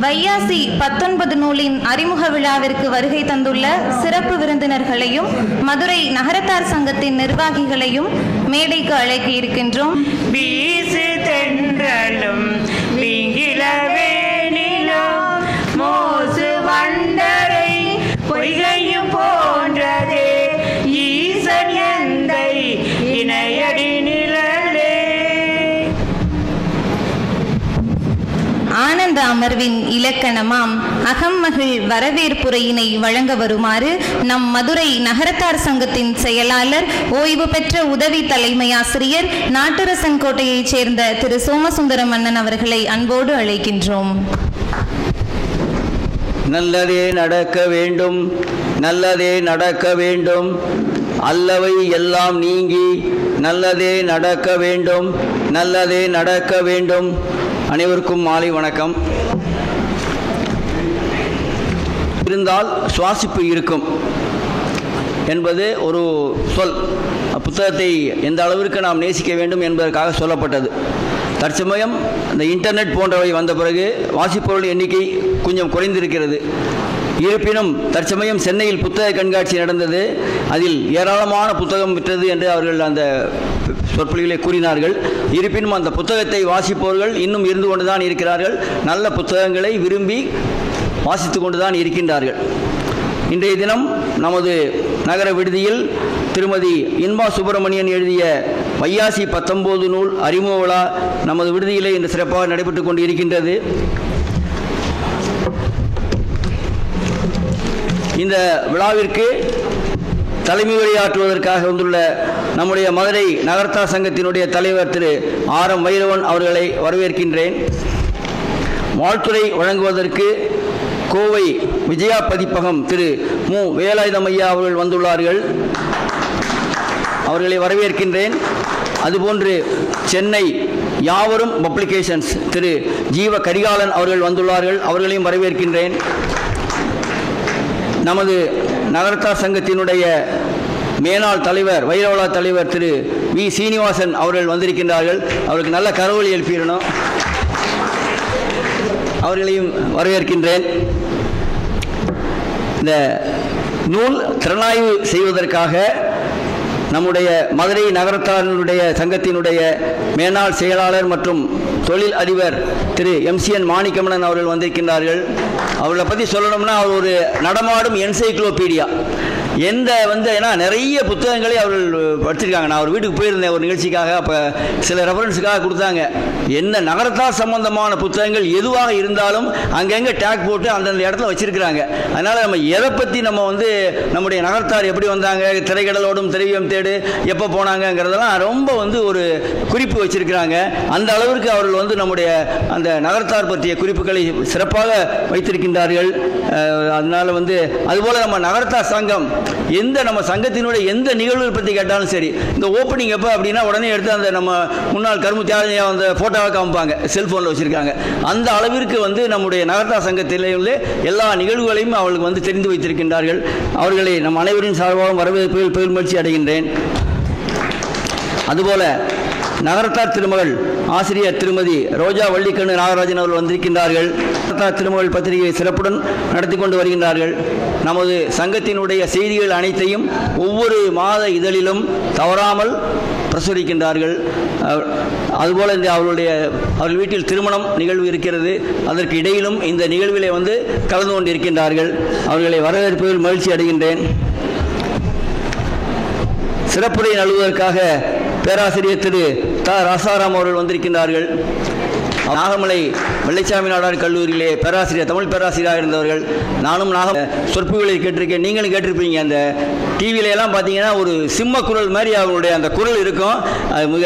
வையாசி 19 நூலின் அறிமுக விழாவிற்கு வருகை தந்துள்ள சிறப்பு விருந்தினர்களையும் மதுரை நகரத்தார் சங்கத்தின் நிர்வாகிகளையும் மேடைக்கு அழைக்க இருக்கின்றோம். வீசு தென்றலும் மோசு வண்டரை பொய்கையும் போன்றதே ஈசன் எந்தை இணையடி நிழலே. ஆனந்த அமர்வின் இலக்கணமாம் அகம்மகிழ் வரவேற்புரையினை வழங்க வருமாறு நம் மதுரை நகரத்தார் சங்கத்தின் செயலாளர், ஓய்வு பெற்ற உதவி தலைமை ஆசிரியர், நாட்டரசன்கோட்டையைச் சேர்ந்த திரு சோமசுந்தரம் அண்ணன் அவர்களை அன்போடு அழைக்கின்றோம். நல்லதே நடக்க வேண்டும், நல்லதே நடக்க வேண்டும், அல்லவை எல்லாம் நீங்கி நல்லதே நடக்க வேண்டும், நல்லதே நடக்க வேண்டும். அனைவருக்கும் மாலை வணக்கம். இருந்தால் சுவாசிப்பு இருக்கும் என்பது ஒரு சொல். புத்தகத்தை எந்த அளவிற்கு நாம் நேசிக்க வேண்டும் என்பதற்காக சொல்லப்பட்டது. தற்சமயம் இந்த இன்டர்நெட் போன்றவை வந்த பிறகு வாசிப்பவர்கள் எண்ணிக்கை கொஞ்சம் குறைந்திருக்கிறது. இருப்பினும் தற்சமயம் சென்னையில் புத்தக கண்காட்சி நடந்தது. அதில் ஏராளமான புத்தகம் விற்றது என்று அவர்கள் அந்த சொற்பொழிகளை கூறினார்கள். இருப்பினும் அந்த புத்தகத்தை வாசிப்பவர்கள் இன்னும் இருந்து கொண்டுதான் இருக்கிறார்கள். நல்ல புத்தகங்களை விரும்பி வாசித்து கொண்டுதான் இருக்கின்றார்கள். இன்றைய தினம் நமது நகர விடுதியில் திருமதி இன்பா சுப்பிரமணியன் எழுதிய வையாசி 19 நூல் அறிமுக விழா நமது விடுதியிலே இன்று சிறப்பாக நடைபெற்றுக் கொண்டு இருக்கின்றது. இந்த விழாவிற்கு தலைமை உரையாற்றுவதற்காக வந்துள்ள நம்முடைய மதுரை நகரத்தார் சங்கத்தினுடைய தலைவர் திரு ஆர்.எம். வைரவன் அவர்களை வரவேற்கின்றேன். வாழ்த்துரை வழங்குவதற்கு கோவை விஜயா பதிப்பகம் திரு மு. வேலாயுதம் ஐயா அவர்கள் வந்துள்ளார்கள். அவர்களை வரவேற்கின்றேன். அதுபோன்று சென்னை யாவரும் பப்ளிகேஷன்ஸ் திரு ஜீவ கரிகாலன் அவர்கள் வந்துள்ளார்கள். அவர்களையும் வரவேற்கின்றேன். நமது நகரத்தார் சங்கத்தினுடைய மேனாள் தலைவர், வைரவலா தலைவர் திரு வி. சீனிவாசன் அவர்கள் வந்திருக்கின்றார்கள். அவருக்கு நல்ல கரவொலி எழுப்பிடணும். அவர்களையும் வரவேற்கின்றேன். இந்த நூல் திறனாய்வு செய்வதற்காக நம்முடைய மதுரை நகரத்தாரினுடைய சங்கத்தினுடைய மேனாள் செயலாளர் மற்றும் தொழில் அதிபர் திரு எம்சிஎன் மாணிக்கமணன் அவர்கள் வந்திருக்கின்றார்கள். அவர்களை பற்றி சொல்லணும்னா அவர் ஒரு நடமாடும் என்சைக்ளோபீடியா. ஏன்னா நிறைய புத்தகங்களை அவர்கள் படிச்சிருக்காங்க. நான் ஒரு வீட்டுக்கு போயிருந்தேன் ஒரு நிகழ்ச்சிக்காக. அப்போ சில ரெஃபரன்ஸுக்காக கொடுத்தாங்க. என்ன நகரத்தார் சம்பந்தமான புத்தகங்கள் எதுவாக இருந்தாலும் அங்கங்கே டேக் போட்டு அந்தந்த இடத்துல வச்சிருக்கிறாங்க. அதனால் நம்ம எதை பற்றி நம்முடைய நகரத்தார் எப்படி வந்தாங்க, திரைக்கடலோடும் திரைவியம் தேடு எப்போ போனாங்கங்கிறதெல்லாம் ரொம்ப ஒரு குறிப்பு வச்சிருக்கிறாங்க. அந்த அளவிற்கு அவர்கள் நம்முடைய அந்த நகரத்தார் பற்றிய குறிப்புகளை சிறப்பாக வைத்திருக்கின்றார்கள். அதனால் அதுபோல் நம்ம நகரத்தார் சங்கம் நம்ம சங்கத்தினுடைய எந்த நிகழ்வு பற்றி கேட்டாலும் சரி, இந்த ஓப்பனிங் எப்போ அப்படின்னா உடனே எடுத்து அந்த நம்ம முன்னாள் கருமு தியாகராஜா அந்த ஃபோட்டோவை காமிப்பாங்க, செல்ஃபோனில் வச்சுருக்காங்க. அந்த அளவிற்கு நம்முடைய நகரத்தார் சங்கத்திலே உள்ள எல்லா நிகழ்வுகளையும் அவர்களுக்கு தெரிந்து வைத்திருக்கின்றார்கள். அவர்களை நம் அனைவரின் சார்பாகவும் வரவேற்பதில் பெருமகிழ்ச்சி அடைகின்றேன். அதுபோல நகரத்தார் திருமகள் ஆசிரியர் திருமதி ரோஜா வள்ளிக்கண்ணு நாகராஜன் அவர்கள் வந்திருக்கின்றார்கள். நகரத்தார் திருமகள் பத்திரிகை சிறப்புடன் நடத்தி கொண்டு வருகின்றார்கள். நமது சங்கத்தினுடைய செய்திகள் அனைத்தையும் ஒவ்வொரு மாத இதழிலும் தவறாமல் பிரசுரிக்கின்றார்கள். அதுபோல் அவர்கள் வீட்டில் திருமணம் நிகழ்வு இருக்கிறது. அதற்கு இடையிலும் இந்த நிகழ்விலே கலந்து கொண்டிருக்கின்றார்கள். அவர்களை வரவேற்பதில் மகிழ்ச்சி அடைகின்றேன். சிறப்புரை நல்குவதற்காக பேராசிரியர் திரு த. ராசாராம் அவர்கள் வந்திருக்கின்றார்கள். நாகமலை வெள்ளைச்சாமி நாடார் கல்லூரியிலே தமிழ் பேராசிரியராக இருந்தவர்கள். நானும் சொற்பொழிவுகளை கேட்டிருக்கேன், நீங்களும் கேட்டிருப்பீங்க. அந்த டிவியிலெல்லாம் பார்த்தீங்கன்னா ஒரு சிம்ம குரல் மாதிரி அவருடைய அந்த குரல் இருக்கும். அது மிக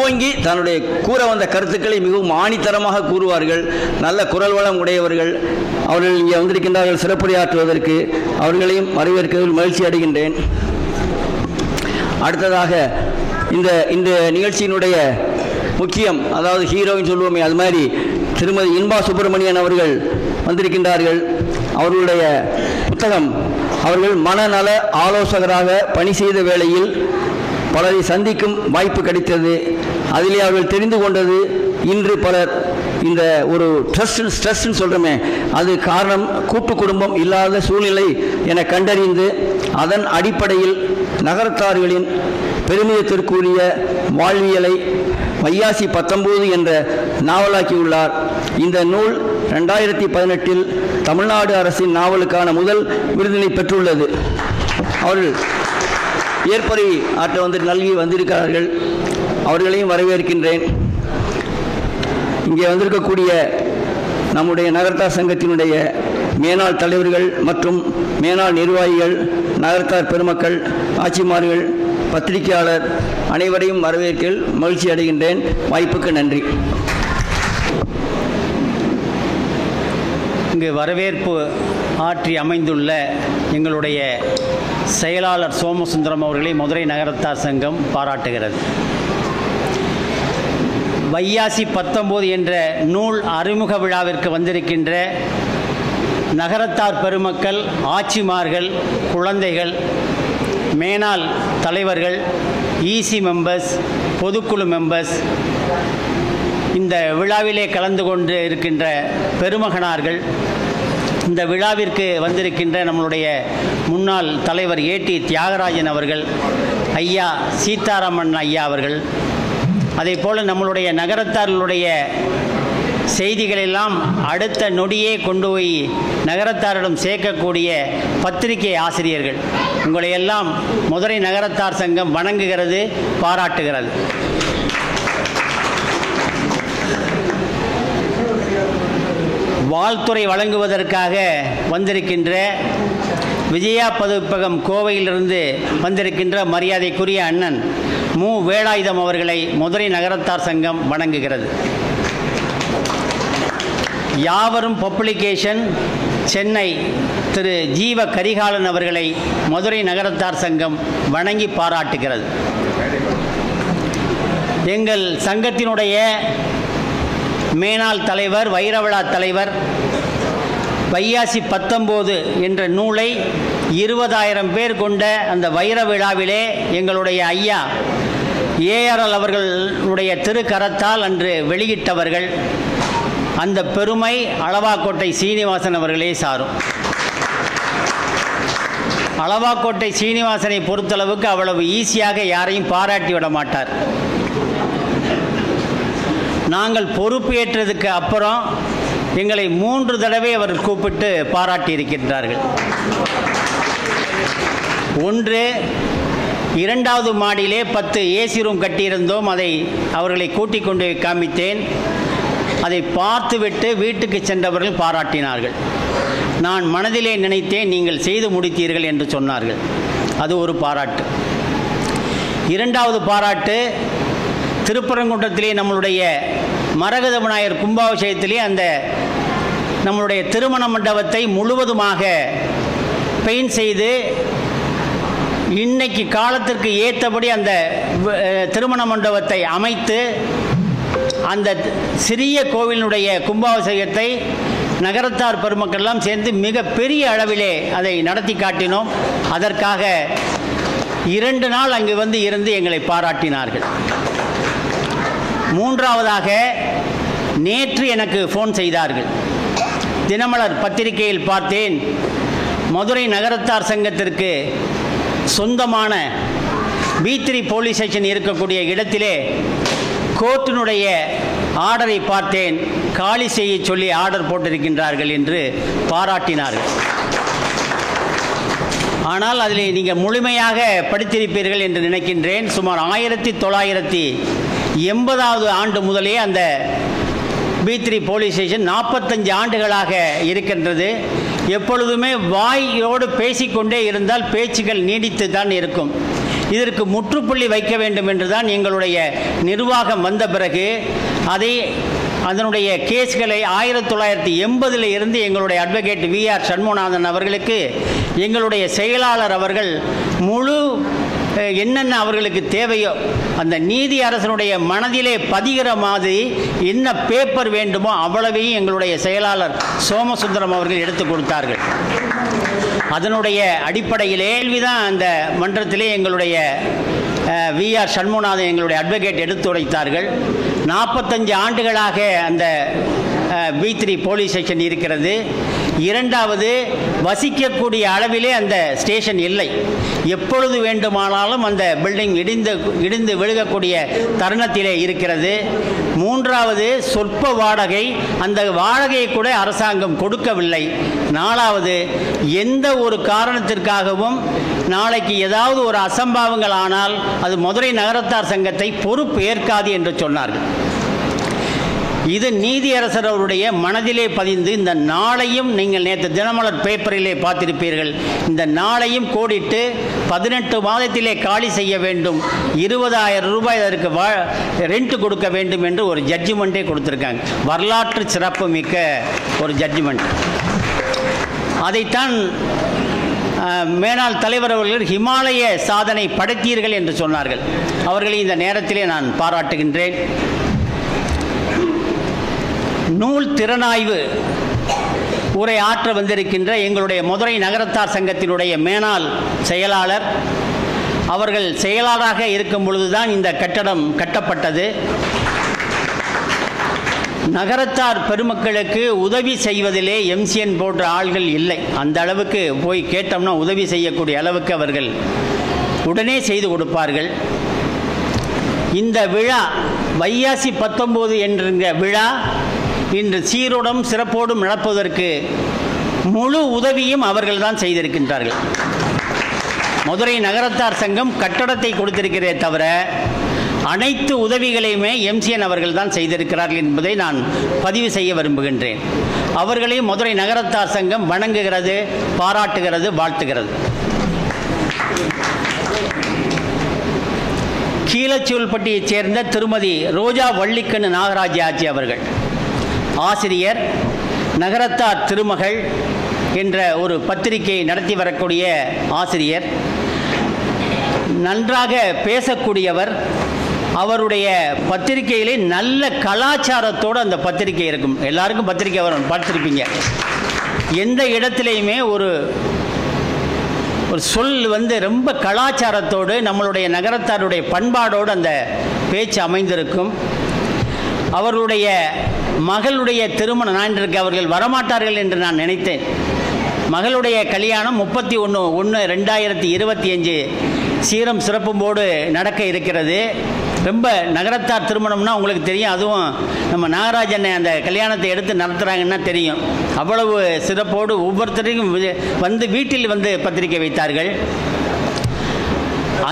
ஓங்கி தன்னுடைய கூற வந்த கருத்துக்களை மிகவும் ஆணித்தரமாக கூறுவார்கள். நல்ல குரல் வளம் உடையவர்கள். அவர்கள் இங்கே வந்திருக்கின்றார்கள் சிறப்புரையாற்றுவதற்கு. அவர்களையும் வரவேற்கிறதில் மகிழ்ச்சி அடைகின்றேன். அடுத்ததாக இந்த நிகழ்ச்சியினுடைய முக்கியம், அதாவது ஹீரோயின் சொல்லுவோமே, அது மாதிரி திருமதி இன்பா சுப்பிரமணியன் அவர்கள் வந்திருக்கின்றார்கள். அவர்களுடைய புத்தகம், அவர்கள் மனநல ஆலோசகராக பணி செய்த வேளையில் பலரை சந்திக்கும் வாய்ப்பு கிடைத்தது. அதிலே அவர்கள் தெரிந்து கொண்டது இன்று பலர் இந்த ஒரு ஸ்ட்ரெஸ்ன்னு சொல்கிறோமே, அது காரணம் கூட்டு குடும்பம் இல்லாத சூழ்நிலை என கண்டறிந்து அதன் அடிப்படையில் நகரத்தார்களின் பெருமிதத்திற்குரிய வாழ்வியலை வையாசி 19 என்ற நாவலாக்கியுள்ளார். இந்த நூல் 2018 தமிழ்நாடு அரசின் நாவலுக்கான முதல் விருதினை பெற்றுள்ளது. அவர்கள் ஏற்பரை ஆற்ற நல்கி வந்திருக்கிறார்கள். அவர்களையும் வரவேற்கின்றேன். இங்கே வந்திருக்கக்கூடிய நம்முடைய நகரத்தார் சங்கத்தினுடைய மேனாள் தலைவர்கள் மற்றும் மேனாள் நிர்வாகிகள், நகரத்தார் பெருமக்கள், ஆட்சிமார்கள், பத்திரிகையாளர் அனைவரையும் வரவேற்கில் மகிழ்ச்சி அடைகின்றேன். வாய்ப்புக்கு நன்றி. இங்கு வரவேற்பு ஆற்றி அமைந்துள்ள எங்களுடைய செயலாளர் சோமசுந்தரம் அவர்களை மதுரை நகரத்தார் சங்கம் பாராட்டுகிறது. வையாசி 19 என்ற நூல் அறிமுக விழாவிற்கு வந்திருக்கின்ற நகரத்தார் பெருமக்கள், ஆட்சிமார்கள், குழந்தைகள், மேனாள் தலைவர்கள், ஈசி மெம்பர்ஸ், பொதுக்குழு மெம்பர்ஸ், இந்த விழாவிலே கலந்து கொண்டு இருக்கின்ற பெருமகனார்கள், இந்த விழாவிற்கு வந்திருக்கின்ற நம்மளுடைய முன்னாள் தலைவர் ஏடி தியாகராஜன் அவர்கள், ஐயா சீதாராமன் ஐயா அவர்கள், அதே போல் நம்மளுடைய நகரத்தார்களுடைய செய்திகளெல்லாம் அடுத்த நொடியே கொண்டு போய் நகரத்தாரிடம் சேர்க்கக்கூடிய பத்திரிகை ஆசிரியர்கள், உங்களையெல்லாம் மதுரை நகரத்தார் சங்கம் வணங்குகிறது, பாராட்டுகிறது. வாழ்த்துறை வழங்குவதற்காக வந்திருக்கின்ற விஜயா பதிப்பகம் கோவையிலிருந்து வந்திருக்கின்ற மரியாதைக்குரிய அண்ணன் மு வேலாயுதம் அவர்களை மதுரை நகரத்தார் சங்கம் வணங்குகிறது. யாவரும் பப்ளிகேஷன் சென்னை திரு ஜீவ கரிகாலன் அவர்களை மதுரை நகரத்தார் சங்கம் வணங்கி பாராட்டுகிறது. எங்கள் சங்கத்தினுடைய மேனாள் தலைவர், வைரவிழா தலைவர் வையாசி 19 என்ற நூலை 20,000 பேர் கொண்ட அந்த வைர விழாவிலே எங்களுடைய ஐயா ஏஆர்எல் அவர்களுடைய திருக்கரத்தால் அன்று வெளியிட்டவர்கள். அந்த பெருமை அளவாக்கோட்டை சீனிவாசன் அவர்களே சாரும். அளவாக்கோட்டை சீனிவாசனை பொறுத்தளவுக்கு அவ்வளவு ஈஸியாக யாரையும் பாராட்டி விட மாட்டார். நாங்கள் பொறுப்பு ஏற்றதுக்கு அப்புறம் எங்களை 3 தடவை அவர் கூப்பிட்டு பாராட்டி இருக்கின்றார்கள். ஒன்று, 2வது மாடியிலே 10 ஏசி ரூம் கட்டியிருந்தோம். அதை அவர்களை கூட்டிக் கொண்டு காமித்தேன். அதை பார்த்துவிட்டு வீட்டுக்கு சென்றவர்கள் பாராட்டினார்கள். நான் மனதிலே நினைத்தேன், நீங்கள் செய்து முடித்தீர்கள் என்று சொன்னார்கள். அது ஒரு பாராட்டு. 2வது பாராட்டு, திருப்பரங்குன்றத்திலே நம்மளுடைய மரகத விநாயகர் கும்பாபிஷேகத்திலே அந்த நம்மளுடைய திருமண மண்டபத்தை முழுவதுமாக பெயிண்ட் செய்து இன்னைக்கு காலத்திற்கு ஏற்றபடி அந்த திருமண மண்டபத்தை அமைத்து அந்த சிறிய கோவிலினுடைய கும்பாபிஷேகத்தை நகரத்தார் பெருமக்களெல்லாம் சேர்ந்து மிக பெரிய அளவிலே அதை நடத்தி காட்டினோம். அதற்காக 2 நாள் அங்கு வந்து இருந்து எங்களை பாராட்டினார்கள். 3வதாக, நேற்று எனக்கு ஃபோன் செய்தார்கள். தினமலர் பத்திரிகையில் பார்த்தேன், மதுரை நகரத்தார் சங்கத்திற்கு சொந்தமான B3 போலீஸ் ஸ்டேஷன் இருக்கக்கூடிய இடத்திலே கோர்ட்டினுடைய ஆர்டரை பார்த்தேன், காலி செய்ய சொல்லி ஆர்டர் போட்டிருக்கின்றார்கள் என்று பாராட்டினார்கள். ஆனால் அதில் நீங்கள் முழுமையாக படித்திருப்பீர்கள் என்று நினைக்கின்றேன். சுமார் 1980வது ஆண்டு முதலே அந்த B3 போலீஸ் ஸ்டேஷன் 45 ஆண்டுகளாக இருக்கின்றது. எப்பொழுதுமே வாயோடு பேசிக்கொண்டே இருந்தால் பேச்சுகள் நீடித்து தான் இருக்கும். இதற்கு முற்றுப்புள்ளி வைக்க வேண்டும் என்று தான் எங்களுடைய நிர்வாகம் வந்த பிறகு அதனுடைய கேஸ்களை 1980 இருந்து எங்களுடைய அட்வொகேட் VR சண்முகநாதன் அவர்களுக்கு எங்களுடைய செயலாளர் அவர்கள் முழு என்னென்ன அவர்களுக்கு தேவையோ அந்த நீதி அரசனுடைய மனதிலே பதிகிற மாதிரி என்ன பேப்பர் வேண்டுமோ அவ்வளவையும் எங்களுடைய செயலாளர் சோமசுந்தரம் அவர்கள் எடுத்து கொடுத்தார்கள். அதனுடைய அடிப்படையிலே கேள்விதான் அந்த மன்றத்திலே எங்களுடைய வி.ஆர். சண்முகநாதன் எங்களுடைய அட்வொகேட் எடுத்துரைத்தார்கள். 45 ஆண்டுகளாக அந்த B3 போலீஸ் ஸ்டேஷன் இருக்கிறது. இரண்டாவது, வசிக்கக்கூடிய அளவிலே அந்த ஸ்டேஷன் இல்லை. எப்பொழுது வேண்டுமானாலும் அந்த பில்டிங் இடிந்து விழுகக்கூடிய தருணத்திலே இருக்கிறது. மூன்றாவது, சொற்ப வாடகை, அந்த வாடகையை கூட அரசாங்கம் கொடுக்கவில்லை. நாலாவது, எந்த ஒரு காரணத்திற்காகவும் நாளைக்கு ஏதாவது ஒரு அசம்பாவங்கள் ஆனால் அது மதுரை நகரத்தார் சங்கத்தை பொறுப்பு ஏற்காது என்று சொன்னார்கள். இது நீதியரசர் அவருடைய மனதிலே பதிந்து இந்த நாளையும் நீங்கள் நேற்று தினமலர் பேப்பரிலே பார்த்திருப்பீர்கள். இந்த நாளையும் கோடிட்டு 18 மாதத்திலே காலி செய்ய வேண்டும், 20,000 ரூபாய் அதற்கு ரெண்ட் கொடுக்க வேண்டும் என்று ஒரு ஜட்ஜ்மெண்ட்டே கொடுத்துருக்காங்க. வரலாற்று சிறப்பு மிக்க ஒரு ஜட்ஜ்மெண்ட். அதைத்தான் மேனாள் தலைவர் அவர்கள் ஹிமாலய சாதனை படைத்தீர்கள் என்று சொன்னார்கள். அவர்களை இந்த நேரத்திலே நான் பாராட்டுகின்றேன். நூல் திறனாய்வு உரை ஆற்ற வந்திருக்கின்ற எங்களுடைய மதுரை நகரத்தார் சங்கத்தினுடைய மேனாள் செயலாளர் அவர்கள் செயலாளராக இருக்கும் பொழுதுதான் இந்த கட்டடம் கட்டப்பட்டது. நகரத்தார் பெருமக்களுக்கு உதவி செய்வதிலே MCN போன்ற ஆள்கள் இல்லை. அந்த அளவுக்கு போய் கேட்டோம்னா உதவி செய்யக்கூடிய அளவுக்கு அவர்கள் உடனே செய்து கொடுப்பார்கள். இந்த விழா வைகாசி 19 என்கிற விழா இன்று சீரோடும் சிறப்போடும் நடப்பதற்கு முழு உதவியும் அவர்கள் தான் செய்திருக்கின்றார்கள். மதுரை நகரத்தார் சங்கம் கட்டடத்தை கொடுத்திருக்கிறதே தவிர அனைத்து உதவிகளையுமே MCN அவர்கள் தான் செய்திருக்கிறார்கள் என்பதை நான் பதிவு செய்ய விரும்புகின்றேன். அவர்களையும் மதுரை நகரத்தார் சங்கம் வணங்குகிறது, பாராட்டுகிறது, வாழ்த்துகிறது. கீழச்சூல்பட்டியைச் சேர்ந்த திருமதி ரோஜா வள்ளிக்கண்ணு நாகராஜ ஆட்சி அவர்கள் ஆசிரியர், நகரத்தார் திருமகள் என்ற ஒரு பத்திரிகை நடத்தி வரக்கூடிய ஆசிரியர், நன்றாக பேசக்கூடியவர். அவருடைய பத்திரிகையிலே நல்ல கலாச்சாரத்தோடு அந்த பத்திரிகை இருக்கும். எல்லாருக்கும் பத்திரிகை வரும், பார்த்துருப்பீங்க. எந்த இடத்துலையுமே ஒரு சொல் ரொம்ப கலாச்சாரத்தோடு நம்மளுடைய நகரத்தாருடைய பண்பாடோடு அந்த பேச்சு அமைந்திருக்கும். அவர்களுடைய மகளுடைய திருமணம் நான் இன்றைக்கு அவர்கள் வரமாட்டார்கள் என்று நான் நினைத்தேன். மகளுடைய கல்யாணம் 31/1/2025 சீரம் சிறப்பும்போடு நடக்க இருக்கிறது. ரொம்ப நகரத்தார் திருமணம்னா உங்களுக்கு தெரியும். அதுவும் நம்ம நாகராஜனை அந்த கல்யாணத்தை எடுத்து நடத்துகிறாங்கன்னா தெரியும். அவ்வளவு சிறப்போடு ஒவ்வொருத்தரையும் வீட்டில் பத்திரிகை வைத்தார்கள்.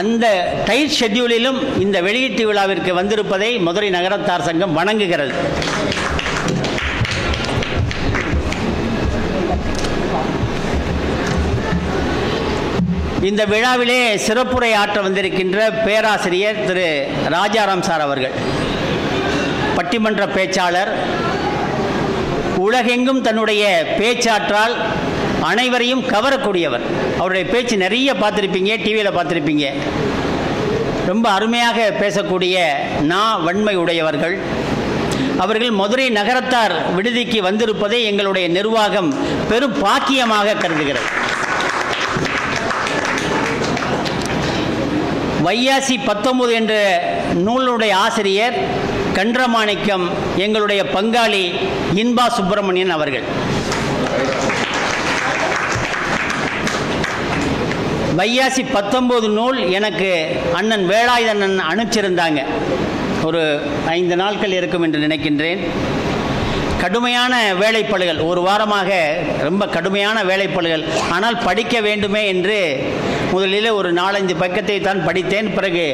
அந்த டைட் ஷெட்யூலிலும் இந்த வெளியீட்டு விழாவிற்கு வந்திருப்பதை மதுரை நகரத்தார் சங்கம் வணங்குகிறது. இந்த விழாவிலே சிறப்புரை ஆற்ற வந்திருக்கின்ற பேராசிரியர் திரு ராஜாராம் சார் அவர்கள் பட்டிமன்ற பேச்சாளர். உலகெங்கும் தன்னுடைய பேச்சாற்றால் அனைவரையும் கவரக்கூடியவர். அவருடைய பேச்சு நிறைய பார்த்துருப்பீங்க, டிவியில் பார்த்துருப்பீங்க. ரொம்ப அருமையாக பேசக்கூடிய வன்மை உடையவர்கள். அவர்கள் மதுரை நகரத்தார் விடுதிக்கு வந்திருப்பதை எங்களுடைய நிர்வாகம் பெரும் பாக்கியமாக கருதுகிறது. வைகாசி 19 என்ற நூலுடைய ஆசிரியர் கன்றமாணிக்கம் எங்களுடைய பங்காளி இன்பா சுப்பிரமணியன் அவர்கள். வைகாசி 19 நூல் எனக்கு அண்ணன் வேலாயுதண்ணன் அனுப்பிச்சிருந்தாங்க. ஒரு 5 நாட்கள் இருக்கும் என்று நினைக்கின்றேன். கடுமையான வேலைப்பளுகள், ஒரு வாரமாக ரொம்ப கடுமையான வேலைப்பளுகள். ஆனால் படிக்க வேண்டுமே என்று முதலில் ஒரு 4-5 பக்கத்தை தான் படித்தேன். பிறகு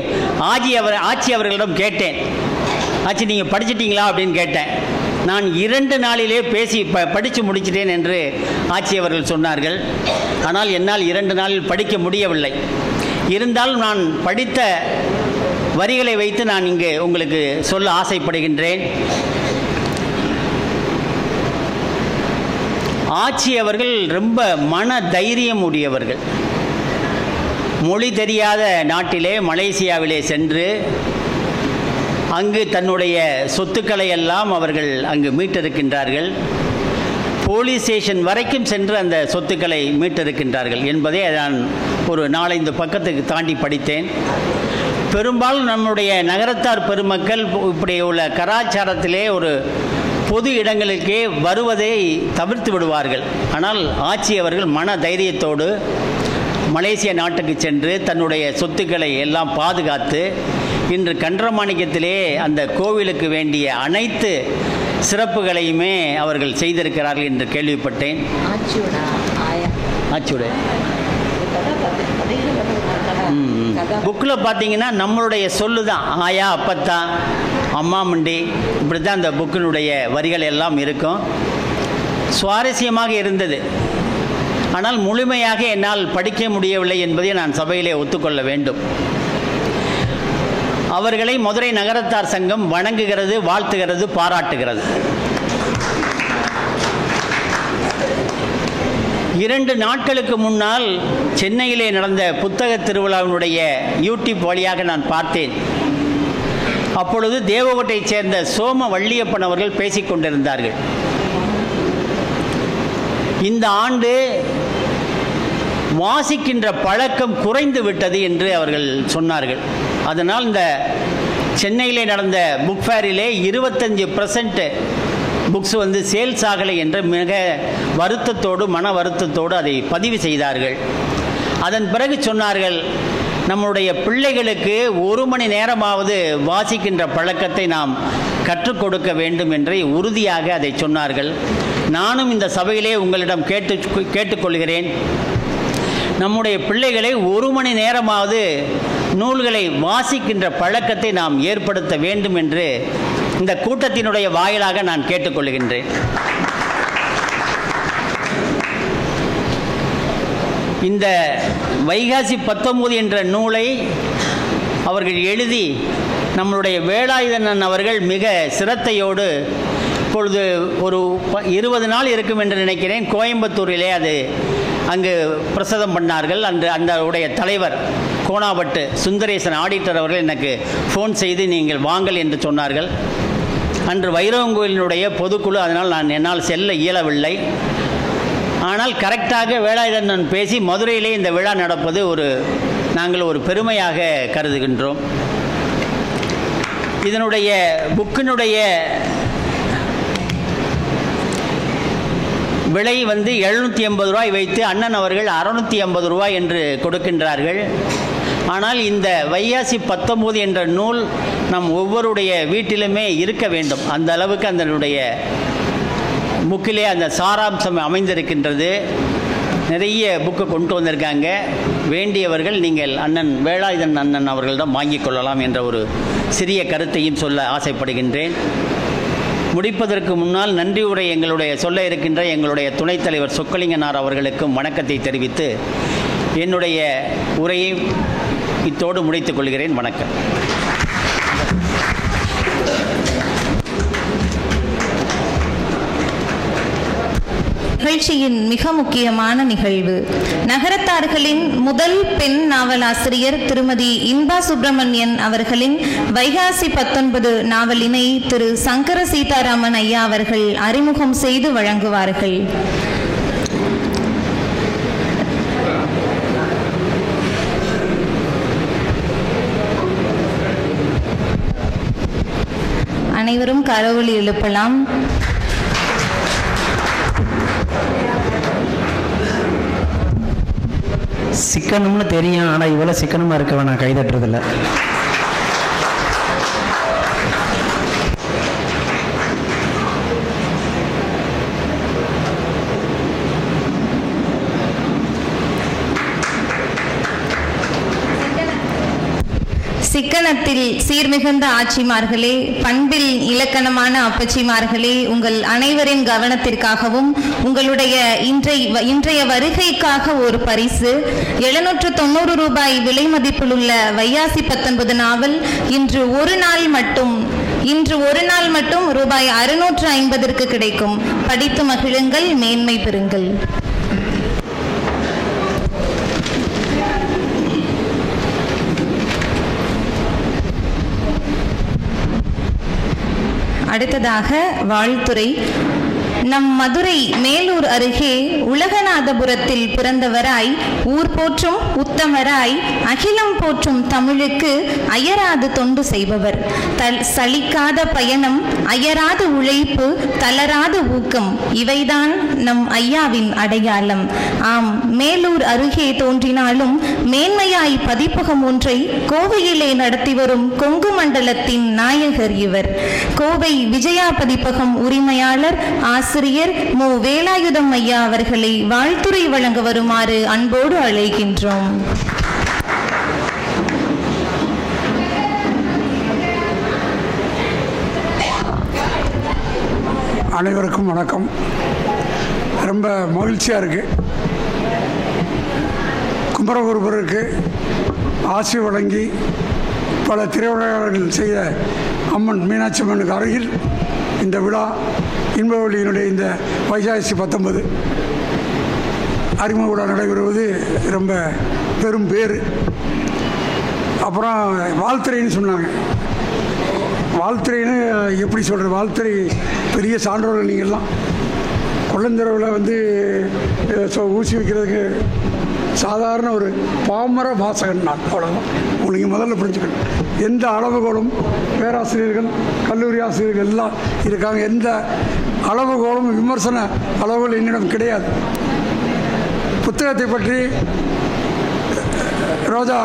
ஆட்சி அவர்களிடம் கேட்டேன், ஆட்சி நீங்கள் படிச்சிட்டிங்களா அப்படின்னு கேட்டேன். நான் 2 நாளிலே படித்து முடிச்சிட்டேன் என்று ஆட்சி அவர்கள் சொன்னார்கள். ஆனால் என்னால் 2 நாளில் படிக்க முடியவில்லை. இருந்தாலும் நான் படித்த வரிகளை வைத்து நான் இங்கே உங்களுக்கு சொல்ல ஆசைப்படுகின்றேன். ஆட்சி அவர்கள் ரொம்ப மன தைரியம் உடையவர்கள். மொழி தெரியாத நாட்டிலே மலேசியாவிலே சென்று அங்கு தன்னுடைய சொத்துக்களை எல்லாம் அவர்கள் அங்கு மீட்டிருக்கின்றார்கள். போலீஸ் ஸ்டேஷன் வரைக்கும் சென்று அந்த சொத்துக்களை மீட்டிருக்கின்றார்கள் என்பதை நான் ஒரு 4-5 பக்கத்துக்கு தாண்டி படித்தேன். பெரும்பாலும் நம்முடைய நகரத்தார் பெருமக்கள் இப்படி உள்ள கலாச்சாரத்திலே ஒரு பொது இடங்களுக்கே வருவதை தவிர்த்து விடுவார்கள். ஆனால் ஆட்சி அவர்கள் மன தைரியத்தோடு மலேசிய நாட்டுக்கு சென்று தன்னுடைய சொத்துக்களை எல்லாம் பாதுகாத்து இன்று கன்றமாணிக்கத்திலே அந்த கோவிலுக்கு வேண்டிய அனைத்து சிறப்புகளையுமே அவர்கள் செய்திருக்கிறார்கள் என்று கேள்விப்பட்டேன். ஆட்சியோட புக்கில் பார்த்தீங்கன்னா நம்மளுடைய சொல்லு தான் ஆயா, அப்பத்தா, அம்மா மண்டி, இப்படி தான் அந்த புக்கினுடைய வரிகள் எல்லாம் இருக்கும். சுவாரஸ்யமாக இருந்தது. ஆனால் முழுமையாக என்னால் படிக்க முடியவில்லை என்பதை நான் சபையிலே ஒத்துக்கொள்ள வேண்டும். அவர்களை மதுரை நகரத்தார் சங்கம் வணங்குகிறது, வாழ்த்துகிறது, பாராட்டுகிறது. 2 நாட்களுக்கு முன்னால் சென்னையிலே நடந்த புத்தக திருவிழாவினுடைய யூடியூப் வழியாக நான் பார்த்தேன். அப்பொழுது தேவகோட்டையைச் சேர்ந்த சோம வள்ளியப்பன் அவர்கள் பேசிக் கொண்டிருந்தார்கள். இந்த ஆண்டு வாசிக்கின்ற பழக்கம் குறைந்து விட்டது என்று அவர்கள் சொன்னார்கள். அதனால் இந்த சென்னையிலே நடந்த புக் ஃபேரிலே 25% புக்ஸ் சேல்ஸ் ஆகலை என்ற மிக வருத்தத்தோடு, மன வருத்தத்தோடு அதை பதிவு செய்தார்கள். அதன் பிறகு சொன்னார்கள், நம்முடைய பிள்ளைகளுக்கு 1 மணி நேரமாவது வாசிக்கின்ற பழக்கத்தை நாம் கற்றுக் கொடுக்க வேண்டும் என்று உறுதியாக அதை சொன்னார்கள். நானும் இந்த சபையிலே உங்களிடம் கேட்டுக்கொள்கிறேன், நம்முடைய பிள்ளைகளை 1 மணி நேரமாவது நூல்களை வாசிக்கின்ற பழக்கத்தை நாம் ஏற்படுத்த வேண்டும் என்று இந்த கூட்டத்தினுடைய வாயிலாக நான் கேட்டுக்கொள்கின்றேன். இந்த வைகாசி 19 என்ற நூலை அவர்கள் எழுதி நம்மளுடைய வேலாயுதன் அவர்கள் மிக சிரத்தையோடு இப்பொழுது ஒரு 20 நாள் இருக்கும் என்று நினைக்கிறேன், கோயம்புத்தூரிலே அது அங்கு பிரசதம் பண்ணார்கள். அந்த உடைய தலைவர் கோணாபட்டு சுந்தரேசன் ஆடிட்டர் அவர்கள் எனக்கு ஃபோன் செய்து நீங்கள் வாங்கள் என்று சொன்னார்கள். அன்று வைரவங்கோயிலினுடைய பொதுக்குழு, அதனால் என்னால் செல்ல இயலவில்லை. ஆனால் கரெக்டாக வேலாயுதன் பேசி மதுரையிலே இந்த விழா நடப்பது நாங்கள் ஒரு பெருமையாக கருதுகின்றோம். இதனுடைய புக்கினுடைய விலை 780 ரூபாய் வைத்து அண்ணன் அவர்கள் 650 ரூபாய் என்று கொடுக்கின்றார்கள். ஆனால் இந்த வைகாசி 19 என்ற நூல் நம் ஒவ்வொருடைய வீட்டிலுமே இருக்க வேண்டும். அந்த அளவுக்கு அதனுடைய புக்கிலே அந்த சாராம்சம் அமைந்திருக்கின்றது. நிறைய புக்கு கொண்டு வந்திருக்காங்க. வேண்டியவர்கள் நீங்கள் அண்ணன் வேலாயுதன் அண்ணன் அவர்களிடம் வாங்கிக் கொள்ளலாம் என்ற ஒரு சிறிய கருத்தையும் சொல்ல ஆசைப்படுகின்றேன். முடிப்பதற்கு முன்னால் நன்றி உரை சொல்ல இருக்கின்ற எங்களுடைய துணைத் தலைவர் சொக்கலிங்கனார் அவர்களுக்கும் வணக்கத்தை தெரிவித்து என்னுடைய உரையை இத்தோடு முடித்துக் கொள்கிறேன். வணக்கம். நிகழ்ச்சியின் மிக முக்கியமான நிகழ்வு, நகரத்தார்களின் முதல் பெண் நாவலாசிரியர் திருமதி இன்பா சுப்பிரமணியன் அவர்களின் வைகாசி 19 நாவலினை திரு சங்கர சீதாராமன் ஐயா அவர்கள் அறிமுகம் செய்து வழங்குவார்கள். அனைவரும் கரவொலி எழுப்பலாம். சிக்கனம்னு தெரியும், ஆனால் இவ்வளோ சிக்கனமாக இருக்க நான் கைதட்டுறதில்ல. சிக்கனத்தில் சீர்மிகுந்த ஆட்சிமார்களே, பண்பில் இலக்கணமான அப்பச்சிமார்களே, உங்கள் அனைவரின் கவனத்திற்காகவும் உங்களுடைய இன்றைய வருகைக்காக ஒரு பரிசு 790 ரூபாய் விலை மதிப்பில் உள்ள வைகாசி 19 நாவல் இன்று ஒரு நாள் மட்டும் ரூபாய் 650 கிடைக்கும். படித்து மகிழுங்கள், மேன்மை பெறுங்கள். அடுத்ததாக வாழ்த்துரை. நம் மதுரை மேலூர் அருகே உலகநாதபுரத்தில் பிறந்தவராய் ஊர் போற்றும் உத்தமராய் அகிலம் போற்றும் தமிழுக்கு அயராது தொண்டு செய்பவர். சலிக்காத பயணம், அயராத உழைப்பு, தளராத ஊக்கம், இவைதான் நம் ஐயாவின் அடையாளம். ஆம், மேலூர் அருகே தோன்றினாலும் மேன்மையாய் பதிப்பகம் ஒன்றை கோவையிலே நடத்தி வரும் கொங்கு மண்டலத்தின் நாயகர் இவர். கோவை விஜயா பதிப்பகம் உரிமையாளர் ஆசிரியர் மு. வேலாயுதம் ஐயா அவர்களை வாழ்த்துரை வழங்க வருமாறு அன்போடு அழைக்கின்றோம். அனைவருக்கும் வணக்கம். ரொம்ப மகிழ்ச்சியாக இருக்குது. குமரகுருபருக்கு ஆசி வழங்கி பல திருவிழாக்கள் செய்த அம்மன் மீனாட்சி அம்மனுக்கு அருகில் இந்த விழா இன்பவெளியினுடைய இந்த வைகாசி 19 அறிமுக விழா நடைபெறுவது ரொம்ப பெரும் பேர். அப்புறம் வாழ்த்துறைன்னு சொன்னாங்க. வாழ்த்துறைன்னு எப்படி சொல்கிறது? வாழ்த்துறை பெரிய சான்றோர்கள் நீங்கள்லாம். கொள்ளந்தரவில் வந்து ஊசி வைக்கிறதுக்கு சாதாரண ஒரு பாமர வாசகன் நான், அவ்வளோதான். உங்களுக்கு முதல்ல புரிஞ்சுக்கணும். எந்த அளவுகோலும் பேராசிரியர்கள், கல்லூரி ஆசிரியர்கள் எல்லாம் இருக்காங்க. எந்த அளவுகோலும் விமர்சன அளவுகள் என்னிடம் கிடையாது. புத்தகத்தை பற்றி ரோஜா,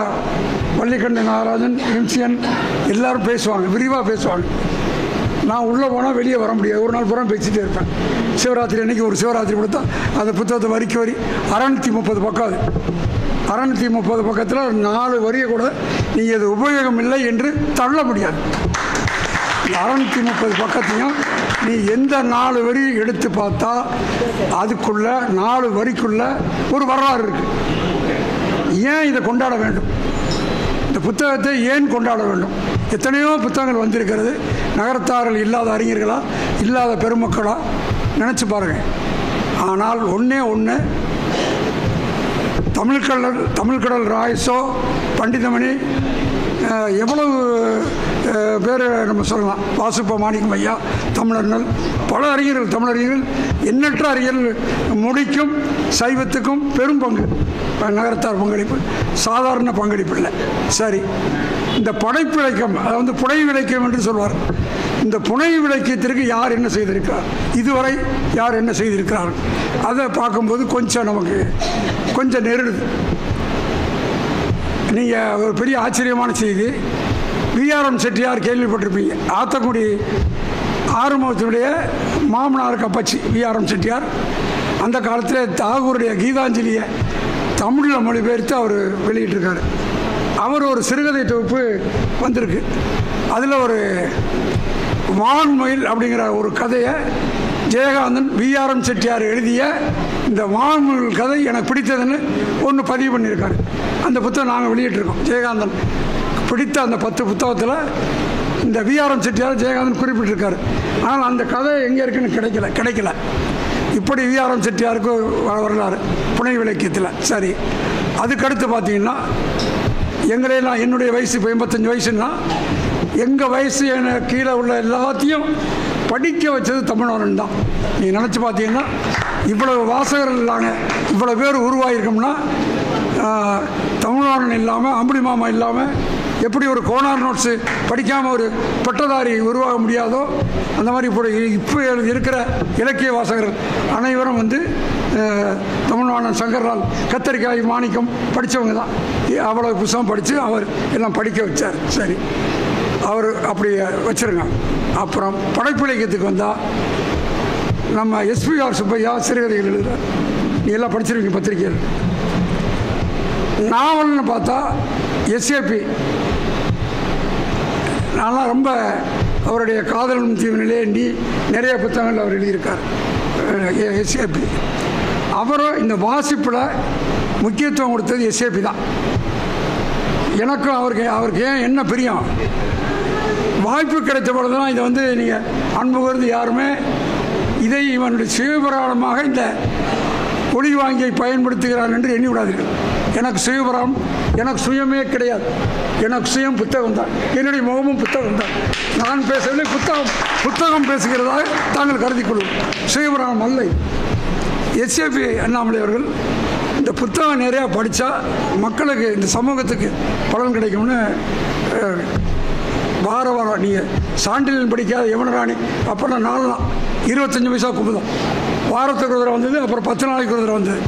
வள்ளிக்கண்டன், நாகராஜன், எம்சிஎன் எல்லோரும் பேசுவாங்க, விரிவாக பேசுவாங்க. நான் உள்ளே போனால் வெளியே வர முடியாது. ஒரு நாள் பூரா பேசிகிட்டே இருப்பேன். சிவராத்திரி அன்றைக்கி ஒரு சிவராத்திரி கொடுத்தா அந்த புத்தகத்தை வரிக்கு வரி 630 பக்கம். அது 630 பக்கத்தில் 4 வரியை கூட நீங்கள் இது உபயோகம் இல்லை என்று தள்ள முடியாது. 630 பக்கத்தையும் நீ எந்த 4 வரி எடுத்து பார்த்தா அதுக்குள்ள 4 வரிக்குள்ள ஒரு வரலாறு இருக்குது. ஏன் இதை கொண்டாட வேண்டும்? இந்த புத்தகத்தை ஏன் கொண்டாட வேண்டும்? எத்தனையோ புத்தகங்கள் வந்திருக்கிறது. நகரத்தார்கள் இல்லாத அறிஞர்களா, இல்லாத பெருமக்களா நினச்சி பாருங்கள். ஆனால் ஒன்றே ஒன்று, தமிழ்கடல் ராயசோ, பண்டிதமணி, எவ்வளவு பேர் நம்ம சொல்லலாம், வாசுப்ப மாணிக்கம் ஐயா, தமிழர்கள், பல அறிஞர்கள், தமிழறிஞர்கள், எண்ணற்ற அறிஞர்கள் முடிக்கும் சைவத்துக்கும் பெரும் பங்கு. நகரத்தார் பங்களிப்பு சாதாரண பங்களிப்பு இல்லை. சரி, இந்த படைப்பு இலக்கியம், அதாவது புனை இலக்கியம் என்று சொல்வார். இந்த புனை இலக்கியத்திற்கு யார் என்ன செய்திருக்கிறார், இதுவரை யார் என்ன செய்திருக்கிறார், அதை பார்க்கும்போது கொஞ்சம் நமக்கு கொஞ்சம் நெருடுது. நீங்கள் ஒரு பெரிய ஆச்சரியமான செய்தி, விஆர்எம் செட்டியார் கேள்விப்பட்டிருப்பீங்க. ஆத்தக்குடி ஆறுமுகத்தினுடைய மாமனாருக்கு அப்பச்சி விஆர்எம் செட்டியார். அந்த காலத்தில் தாகூருடைய கீதாஞ்சலியை தமிழில் மொழிபெயர்த்து அவர் வெளியிட்டிருக்காரு. அவர் ஒரு சிறுகதை தொகுப்பு வந்திருக்கு. அதில் ஒரு வான்மயில் அப்படிங்கிற ஒரு கதையை ஜெயகாந்தன் விஆர்எம் செட்டியார் எழுதிய இந்த வான்மயில் கதை எனக்கு பிடித்ததுன்னு ஒன்று பதிவு பண்ணியிருக்காரு. அந்த புத்தகம் நாங்கள் வெளியிட்டிருக்கோம். ஜெயகாந்தன் பிடித்த அந்த 10 புத்தகத்தில் இந்த விஆர்எம் செட்டியார் ஜெயகாந்தன் குறிப்பிட்டிருக்காரு. ஆனால் அந்த கதை எங்கே இருக்குன்னு கிடைக்கல. இப்படி விஆர்எம் செட்டியாருக்கு வரலாறு புனை இலக்கியத்தில். சரி, அதுக்கடுத்து பார்த்தீங்கன்னா எங்களையெல்லாம், என்னுடைய வயசு இப்போ 85 வயசுன்னா, எங்கள் வயசு எனக்கு கீழே உள்ள எல்லாத்தையும் படிக்க வச்சது தமிழ்நாடு தான். நீங்கள் நினச்சி பார்த்தீங்கன்னா இவ்வளவு வாசகர்கள் இல்லாமல் இவ்வளோ பேர் உருவாகிருக்கோம்னா, தமிழ்நாடு இல்லாமல், அம்புலி மாமா இல்லாமல் எப்படி ஒரு கோனார் நோட்ஸு படிக்காமல் ஒரு பட்டதாரி உருவாக முடியாதோ, அந்த மாதிரி இப்போ இருக்கிற இலக்கிய வாசகர்கள் அனைவரும் வந்து தமிழ்நாடு சங்கரால் கத்தரிக்காய் மாணிக்கம் படித்தவங்க தான். அவ்வளோ புத்தகம் படித்து அவர் எல்லாம் படிக்க வச்சார். சரி, அவர் அப்படி வச்சுருங்க. அப்புறம் படைப்பு இலக்கியத்துக்கு வந்தால் நம்ம எஸ்பிஆர் சுப்பையா சிறுகதைகள் எழுதுகிறார். நீ எல்லாம் படிச்சிருவீங்க பத்திரிகையில். நாவல்னு பார்த்தா எஸ்ஏபி, நான்லாம் ரொம்ப அவருடைய காதலும் தீவினிலே எண்ணி நிறைய புத்தகங்கள் அவர் எழுதியிருக்கார். எஸ்ஏபி அவரும் இந்த வாசிப்பில் முக்கியத்துவம் கொடுத்தது எஸ்ஏபி தான். எனக்கும் அவருக்கு ஏன் என்ன பிரியம், வாய்ப்பு கிடைத்த பொழுது தான் இதை வந்து நீங்கள் அன்பு கூர்ந்து யாருமே இதை இவனுடைய சிவபுராணமாக இந்த ஒளி வாங்கியை பயன்படுத்துகிறான் என்று எண்ணி விடாதீர்கள். எனக்கு சுயபரம், எனக்கு சுயமே கிடையாது. எனக்கு சுயம் புத்தகம் தான், என்னுடைய முகமும் புத்தகம் தான். நான் பேசவில்லை, புத்தகம் பேசுகிறதாக தாங்கள் கருதி கொள்ளும். சுயபரம் அல்ல. எஸ்ஏபி அண்ணாமலை அவர்கள் இந்த புத்தகம் நிறையா படித்தா மக்களுக்கு, இந்த சமூகத்துக்கு பலன் கிடைக்கும்னு வாரம் நீங்கள் சான்றிதழ் படிக்காத யமுனராணி அப்புறம் 4 நாள் 25 பைசா குமுதம் வாரத்துக்கு ஒரு தடவை வந்தது, அப்புறம் 10 நாளைக்கு ஒரு தடவை வந்தது.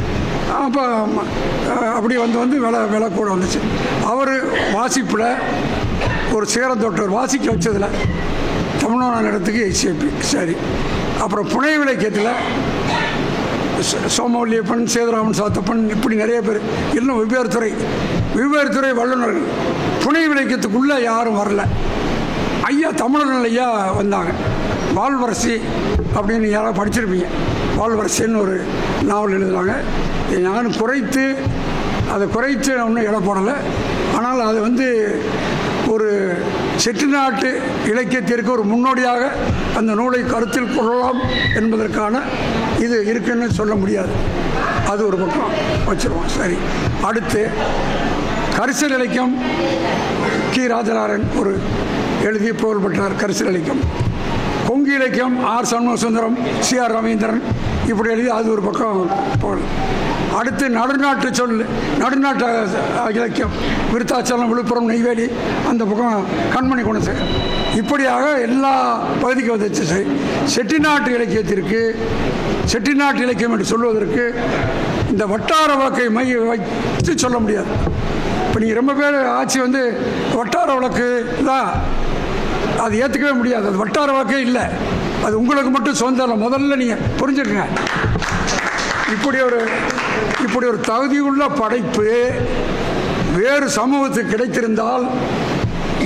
அப்போ அப்படி வந்து விலை கூட வந்துச்சு. அவர் வாசிப்பில் ஒரு சிகரத்தொட்டர் வாசிக்க வச்சதில் தமிழ்நாடு இடத்துக்கு எஸ்ஏபி. சரி, அப்புறம் புனை விலைக்கியத்தில் சோமவல்லியப்பன், சேதுராமன் சாத்தப்பன், இப்படி நிறைய பேர், இன்னும் வெவ்வேறு துறை வல்லுநர்கள். புனை விலைக்கியத்துக்குள்ளே யாரும் வரல. ஐயா தமிழர்கள் ஐயா வந்தாங்க. வாழ்வரசி அப்படின்னு யாராவது படிச்சிருப்பீங்க. வாழ்வரசின்னு ஒரு நாவல் எழுதுகிறாங்க. நான் குறைத்து ஒன்றும் இடம் போடலை. ஆனால் அது ஒரு செட்டிநாட்டு இலக்கியத்திற்கு ஒரு முன்னோடியாக அந்த நூலை கருத்தில் கொள்ளலாம் என்பதற்கான இது இருக்குன்னு சொல்ல முடியாது. அது ஒரு பக்கம் வச்சுருவோம். சரி, அடுத்து கரிசல் இலக்கியம் கி ராஜநாராயண் ஒரு எழுதி புகழ் பெற்றார். கரிசல் இலக்கியம். கொங்கு இலக்கியம் ஆர் சண்முகசுந்தரம், சிஆர் ரவீந்திரன் இப்படி எழுதி அது ஒரு பக்கம் புகழ். அடுத்து நடுநாட்டு இலக்கியம் விருத்தாச்சலம், விழுப்புரம், நெய்வேலி, அந்த பக்கம் கண்மணி குணசேகர். இப்படியாக எல்லா பகுதிக்கும் வந்துச்சு. சரி, செட்டிநாட்டு இலக்கியம் என்று சொல்வதற்கு இந்த வட்டார வழக்கை வைத்து சொல்ல முடியாது. இப்போ நீங்கள் ரொம்ப பேர் ஆட்சி வட்டார வழக்கு தான், அது ஏற்றுக்கவே முடியாது. அது வட்டார வழக்கே இல்லை, அது உங்களுக்கு மட்டும் சொந்தம். முதல்ல நீங்கள் புரிஞ்சுக்கங்க. இப்படி ஒரு தகுதியுள்ள படைப்பு வேறு சமூகத்துக்கு கிடைத்திருந்தால்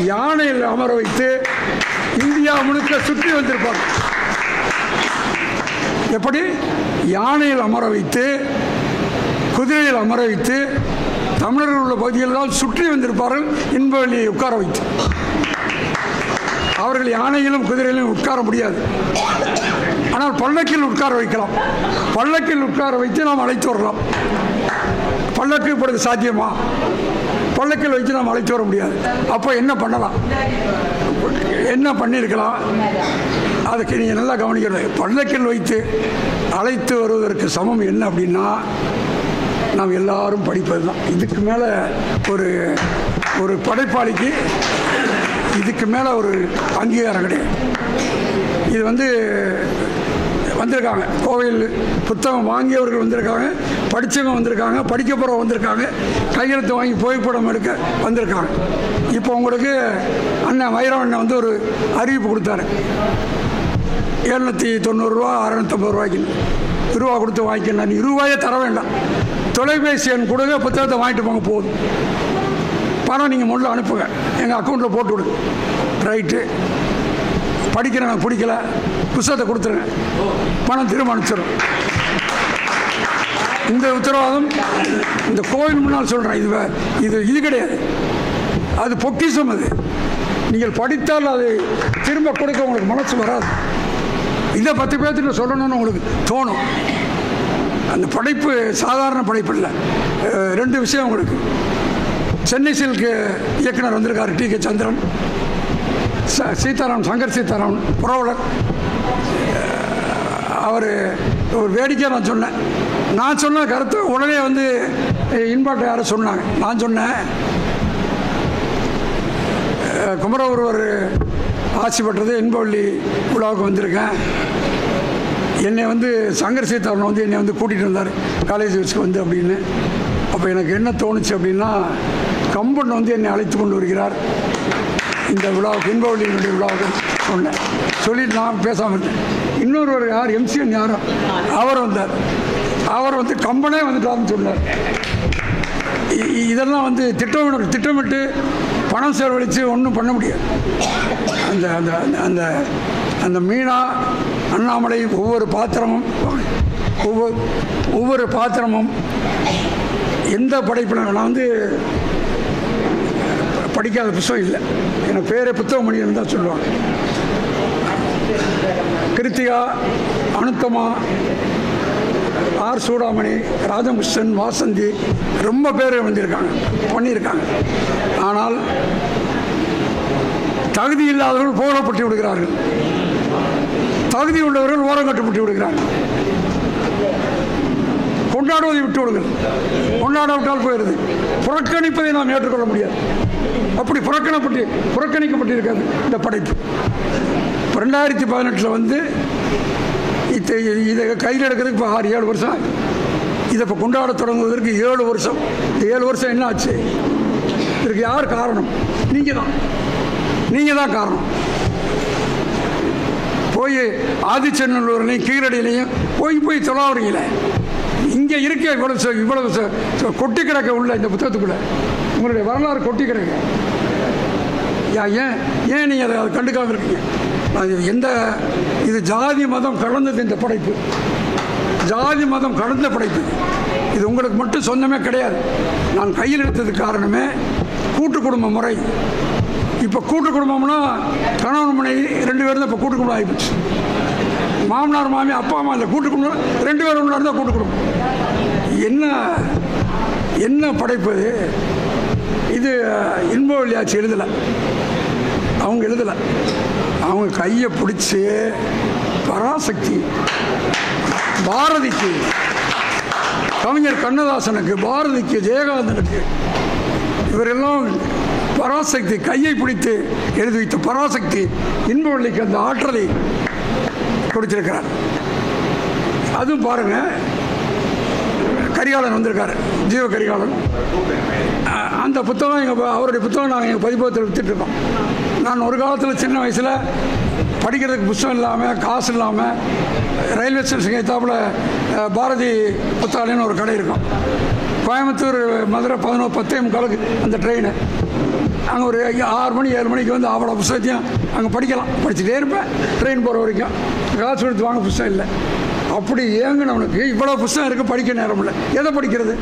யானையில் அமர வைத்து இந்தியா முழுக்க சுற்றி வந்திருப்பாங்க. எப்படி? யானையில் அமர வைத்து, குதிரையில் அமர வைத்து, தமிழர்கள் உள்ள பகுதியில் தான் சுற்றி வந்திருப்பார்கள். இன்பவெளியை உட்கார வைத்து. அவர்கள் யானையிலும் குதிரையிலும் உட்கார முடியாது. ஆனால் பல்லக்கில் உட்கார வைக்கலாம். பல்லக்கில் உட்கார வைத்து நாம் அழைத்து வரலாம். பல்லக்கு இப்பொழுது சாத்தியமா? பல்லக்கில் வைத்து நாம் அழைத்து வர முடியாது. அப்போ என்ன பண்ணலாம்? என்ன பண்ணியிருக்கலாம்? அதுக்கு நீங்கள் நல்லா கவனிக்கிறது. பல்லக்கில் வைத்து அழைத்து வருவதற்கு சமம் என்ன அப்படின்னா, நாம் எல்லாரும் படிப்பது தான். இதுக்கு மேலே ஒரு படைப்பாளிக்கு இதுக்கு மேலே ஒரு அங்கீகாரம் கிடையாது. இது வந்திருக்காங்க. கோவில் புத்தகம் வாங்கியவர்கள் வந்திருக்காங்க, படித்தவங்க வந்திருக்காங்க, படிக்க போகிறவங்க வந்திருக்காங்க, கையெழுத்து வாங்கி புகைப்படம் எடுக்க வந்திருக்காங்க. இப்போ உங்களுக்கு அண்ணன் வைரம் அண்ணன் ஒரு அறிவிப்பு கொடுத்தாரு. 790 ரூபா 650 ரூபாய்க்கு ரூபா கொடுத்து வாங்கிக்கணும். நீ ரூபாயே தர வேண்டாம், தொலைபேசி எண் கொடுங்க, புத்தகத்தை வாங்கிட்டு போங்க, போதும். பணம் நீங்கள் முதல்ல அனுப்புங்க, எங்கள் அக்கௌண்ட்டில் போட்டு விடுங்க. ரைட்டு, படிக்கிறேன், எனக்கு பிடிக்கல, புத்தகத்தை கொடுத்துருங்க, பணம் திரும்ப அனுப்பிச்சிடும். இந்த உத்தரவாதம் இந்த கோவில் முன்னால் சொல்கிறேன். இது கிடையாது, அது பொக்கிஷம். அது நீங்கள் படித்தால் அது திரும்ப கொடுக்க உங்களுக்கு மனசு வராது. இதை 10 பேர்த்திட்ட சொல்லணும்னு உங்களுக்கு தோணும். அந்த படைப்பு சாதாரண படைப்பு இல்லை. 2 விஷயம் உங்களுக்கு. சென்னை சில்க் இயக்குனர் வந்திருக்காரு, டி.கே. சந்திரன். சங்கர் சீதாராமன் புரவலர். அவர் ஒரு வேடிக்கை நான் சொன்ன கருத்து உடனே இன்பாட்டை யாரும் சொன்னாங்க. நான் சொன்னேன், குமரகுருவர் ஆட்சி பெற்றது இன்பவள்ளி விழாவுக்கு வந்திருக்கேன். என்னை சங்கர் சீதாராமன் என்னை கூட்டிகிட்டு வந்தார் காலேஜ் வச்சுக்கு அப்படின்னு. அப்போ எனக்கு என்ன தோணுச்சு அப்படின்னா, கம்பன் என்னை அழைத்து கொண்டு வருகிறார் இந்த விழாவுக்கு, இன்பவள்ளியினுடைய விழாவுக்கு சொன்னேன். சொல்லிட்டு நான் பேசாமல் இருந்தேன். இன்னொருவர் யார், எம்சிஎன் யாரும், அவர் வந்தார். அவர் கம்பனே வந்துட்டாருன்னு சொன்னார். இதெல்லாம் திட்டமிட்டு பணம் செலவழித்து ஒன்றும் பண்ண முடியாது. அந்த அந்த அந்த அந்த மீனா அண்ணாமலை ஒவ்வொரு பாத்திரமும் எந்த படைப்பில் நான் படிக்காத புத்தகம் இல்லை. எனக்கு பேரே புத்தக மணியன் தான் சொல்லுவாங்க. கிருத்திகா, அனுத்தமா, ஆர் சூடாமணி, ராஜமுஷன், வாசந்தி ரொம்ப பேர் வந்திருக்காங்க, பண்ணியிருக்காங்க. ஆனால் தகுதி இல்லாதவர்கள் போகப்பட்டு விடுகிறார்கள், தகுதி உள்ளவர்கள் ஓரம் கட்டுப்பட்டு விடுகிறார்கள். கொண்டாடுவதை விட்டு விடுங்கள், கொண்டாடாவிட்டால் போயிடுது. புறக்கணிப்பதை நாம் ஏற்றுக்கொள்ள முடியாது. அப்படி புறக்கணிக்கப்பட்டிருக்காது இந்த படைப்பு. 2018 வந்து இதை கையில் எடுக்கிறதுக்கு இப்போ 6-7 வருஷம், இதை இப்போ கொண்டாட தொடங்குவதற்கு 7 வருஷம். இந்த 7 வருஷம் என்ன ஆச்சு? இதற்கு யார் காரணம்? நீங்கள் தான் காரணம். போய் ஆதிச்சநல்லூர்லையும் கீழடியிலையும் போய் தொலாவுறீங்களே. இங்கே இருக்க இவ்வளவு கொட்டி கிடக்க உள்ள இந்த புத்தகத்துக்குள்ள உங்களுடைய வரலாறு கொட்டி கிடக்க. ஏன் நீங்கள் அதை கண்டுக்காம இருக்கீங்க? இது ஜாதி மதம் கலந்தது. இந்த படைப்பு ஜாதி மதம் கலந்த படைப்பு. இது உங்களுக்கு மட்டும் சொந்தமே கிடையாது. நான் கையில் எடுத்ததுக்கு காரணமே கூட்டு குடும்ப முறை. இப்போ கூட்டு குடும்பம்னா கணவன் மனைவி 2 பேரும் தான் இப்போ கூட்டு குடும்பம் ஆகிப்போச்சு. மாமனார் மாமி அப்பா அம்மா இல்லை, கூட்டு குடும்பம் 2 பேரும் ஒன்றா இருந்தால் கூட்டு குடும்பம். என்ன படைப்பு இது? இன்பவழியாச்சு எழுதலை, அவங்க எழுதலை. அவங்க கையை பிடிச்சி பராசக்தி, பாரதிக்கு, கவிஞர் கண்ணதாசனுக்கு, பாரதிக்கு, ஜெயகாந்தனுக்கு, இவரெல்லாம் பராசக்தி கையை பிடித்து எழுதி வைத்த பராசக்தி இன்பவள்ளிக்கு அந்த ஆற்றலை கொடுத்திருக்கிறார். அதுவும் பாருங்க, கரிகாலன் வந்திருக்காரு, ஜீவ கரிகாலன். அந்த புத்தகம் அவருடைய புத்தகம் நாங்கள் எங்கள் பதிப்பகத்தில் வித்துட்டு இருக்கோம். நான் ஒரு காலத்தில் சின்ன வயசில் படிக்கிறதுக்கு புத்தகம் இல்லாமல், காசு இல்லாமல், ரயில்வே ஸ்டேஷன் எத்தாப்புல பாரதி புத்தகாலயம்னு ஒரு கடை இருக்கும். கோயம்புத்தூர் மதுரை 11:10 அந்த ட்ரெயின். அங்கே ஒரு 6 மணி 7 மணிக்கு வந்து அவ்வளோ புத்தகத்தையும் அங்கே படிக்கலாம். படிச்சுட்டே இருப்பேன் ட்ரெயின் போகிற வரைக்கும். காசு கொடுத்து வாங்க புத்தகம் இல்லை. அப்படி ஏங்கினவனுக்கு இவ்வளோ புத்தகம் இருக்குது, படிக்க நேரம் இல்லை. எதை படிக்கிறது?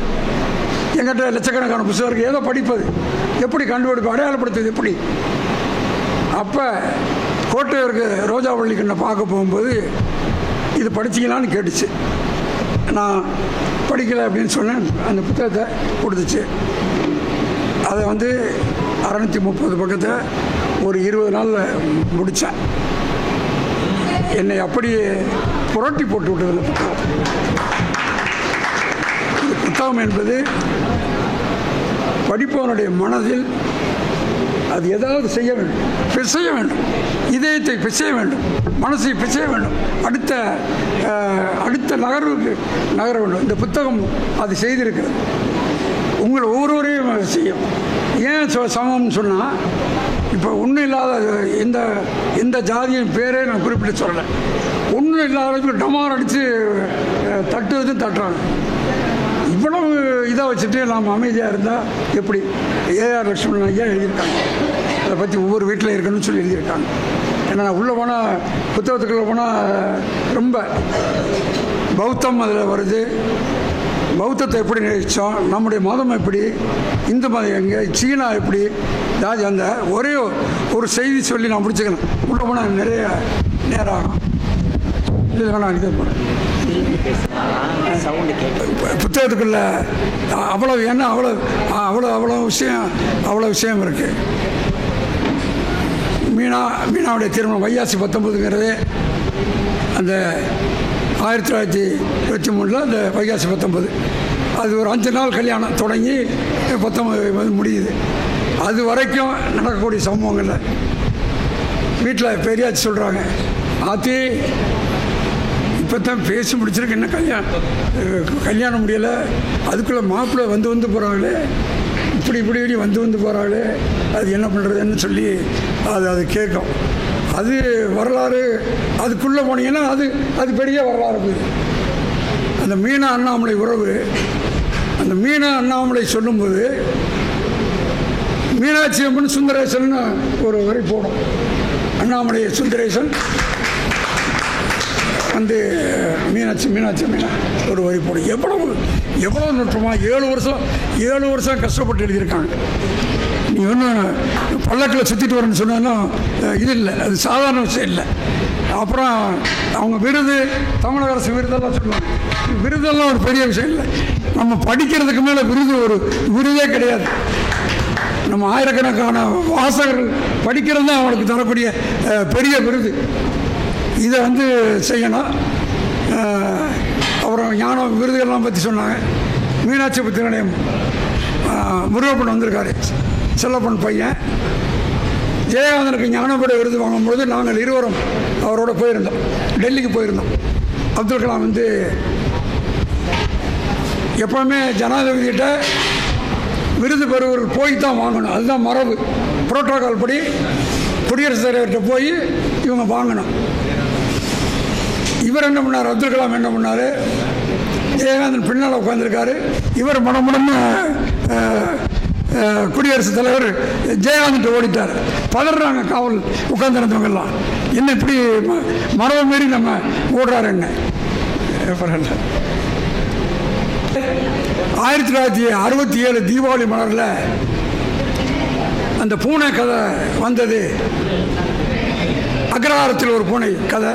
எங்கிட்ட லட்சக்கணக்கான புத்தகம் இருக்குது, எதை படிப்பது? எப்படி கண்டுபிடிப்பு, அடையாளப்படுத்துறது எப்படி? அப்போ கோட்டையூருக்கு ரோஜாவள்ளிக்கண்ணை பார்க்க போகும்போது இது படிச்சிங்களான்னு கேட்டுச்சு. நான் படிக்கலை அப்படின்னு சொன்னேன். அந்த புத்தகத்தை கொடுத்துச்சு. அதை வந்து 630 பக்கத்தை ஒரு 20 நாளில் முடித்தேன். என்னை அப்படியே புரட்டி போட்டு விட்டதில்லை புத்தகம். இந்த புத்தகம் என்பது படிப்பவனுடைய மனதில் அது ஏதாவது செய்ய வேண்டும், பிசைய வேண்டும், இதயத்தை பிசைய வேண்டும், மனசை பிசைய வேண்டும், அடுத்த நகர்வுக்கு நகர வேண்டும். இந்த புத்தகம் அது செய்திருக்கிறது. உங்களை ஒவ்வொருவரையும் செய்யும். ஏன் சமம்னு சொன்னால், இப்போ ஒன்றும் இல்லாத எந்த ஜாதியின் பேரே நான் குறிப்பிட்டு சொல்லலை. ஒன்றும் இல்லாதவங்களுக்கு டமார் அடித்து தட்டுறாங்க. இவ்வளவு இதாக வச்சுட்டு நாம் அமைதியாக இருந்தால் எப்படி? ஏஆர் லட்சுமணன் ஐயா எழுதியிருக்காங்க, அதை பற்றி ஒவ்வொரு வீட்டில் இருக்கணும்னு சொல்லி எழுதியிருக்காங்க. ஏன்னா நான் உள்ளே போனால், புத்தகத்துக்குள்ளே போனால் ரொம்ப பௌத்தம் அதில் வருது. பௌத்தத்தை எப்படி நினைச்சோம், நம்முடைய மதம் எப்படி, இந்து மதம் எங்கே, சீனா எப்படி, ஜாதி, அந்த ஒரே ஒரு செய்தி சொல்லி நான் முடிச்சுக்கணும். உள்ளே போனால் நிறைய நேரம் ஆகும். நான் இதே போகிறேன் புத்தகத்துக்குள்ள அவ்வளோ, ஏன்னா அவ்வளோ விஷயம் இருக்குது. மீனாவுடைய திருமணம் வைகாசி 19ங்கிறது அந்த 1923 அந்த வைகாசி 19. அது ஒரு 5 நாள் கல்யாணம் தொடங்கி 19 முடியுது. அது வரைக்கும் நடக்கக்கூடிய சம்பவங்களில் வீட்டில் பெரியாச்சி சொல்கிறாங்க, ஆத்தி இப்போ தான் பேசி முடிச்சிருக்கு, என்ன கல்யாணம் முடியலை, அதுக்குள்ளே மாப்பிள்ளை வந்து போகிறாங்களே, இப்படி வந்து போகிறாங்களே, அது என்ன பண்ணுறதுன்னு சொல்லி அது கேட்கும். அது வரலாறு. அதுக்குள்ளே போனீங்கன்னா அது பெரிய வரலாறு போகுது. அந்த மீனா அண்ணாமலை உறவு, அந்த மீனா அண்ணாமலை சொல்லும்போது மீனாட்சி அம்மன் சுந்தரேசன் ஒரு வரி போடும். அண்ணாமலை சுந்தரேசன் வந்து மீனாட்சி ஒரு வரி போடும். எவ்வளோ நுட்பமாக 7 வருஷம் கஷ்டப்பட்டு எழுதியிருக்காங்க. நீ ஒன்றும் பல்லக்கில் சுற்றிட்டு வரேன்னு சொன்னாலும் இது இல்லை, அது சாதாரண விஷயம் இல்லை. அப்புறம் அவங்க விருது, தமிழக அரசு விருதெல்லாம் சொல்லுவாங்க. விருதெல்லாம் ஒரு பெரிய விஷயம் இல்லை. நம்ம படிக்கிறதுக்கு மேலே ஒரு விருதே கிடையாது. நம்ம ஆயிரக்கணக்கான வாசகர்கள் படிக்கிறது தான் அவங்களுக்கு தரக்கூடிய பெரிய விருது. இதை செய்யணும். அப்புறம் ஞான விருதுகள்லாம் பற்றி சொன்னாங்க. மீனாட்சி புத்திரநிலையம் முருகப்பன் வந்திருக்காரு, செல்லப்பன் பையன். ஜெயகாந்தனுக்கு ஞானபீட விருது வாங்கும்பொழுது நாங்கள் இருவரும் அவரோட போயிருந்தோம், டெல்லிக்கு போயிருந்தோம். அப்துல் கலாம் எப்போவுமே ஜனாதிபதிகிட்ட விருது பெறுவர்கள் போய் தான் வாங்கணும், அதுதான் மரபு, புரோட்டோகால் படி. குடியரசுத் தலைவர்கிட்ட போய் இவங்க வாங்கணும். இவர் என்ன பண்ணார், அப்துல் கலாம் என்ன பண்ணார், ஜெயகாந்தன் பின்னால் உட்காந்துருக்காரு. இவர் மனமுடன்னு குடியரசுத் தலைவர் ஜெயகாந்தன் ஓடிட்டார். பதறாங்க காவல் உட்காந்துருந்தவங்கெல்லாம், என்ன இப்படி மரபு மாரி நம்ம ஓடுறாரு என்ன. 1967 தீபாவளி மலரில் அந்த பூனை கதை வந்தது. அக்ரஹாரத்தில் ஒரு பூனை கதை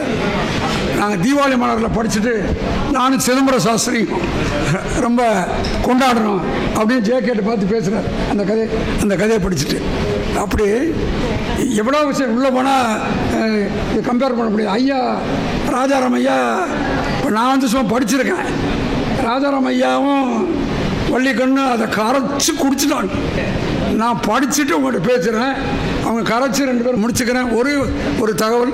நாங்கள் தீபாவளி மலரில் படிச்சுட்டு நானும் சிதம்பர சாஸ்திரி ரொம்ப கொண்டாடுறோம் அப்படின்னு ஜேகேட்டை பார்த்து பேசுகிறார். அந்த கதையை படிச்சுட்டு அப்படி எவ்வளோ விஷயம் உள்ளே போனால் கம்பேர் பண்ண முடியாது. ஐயா ராஜாராம் ஐயா, இப்போ நான் சும்மா படிச்சிருக்கேன். ராஜாராம் ஐயாவும் வள்ளிக்கண்ணு அதை கரைச்சி குடிச்சிட்டாங்க. நான் படிச்சுட்டு உங்கள்கிட்ட பேசுகிறேன், அவங்க கரைச்சி 2 பேரும் முடிச்சுக்கிறேன். ஒரு தகவல்,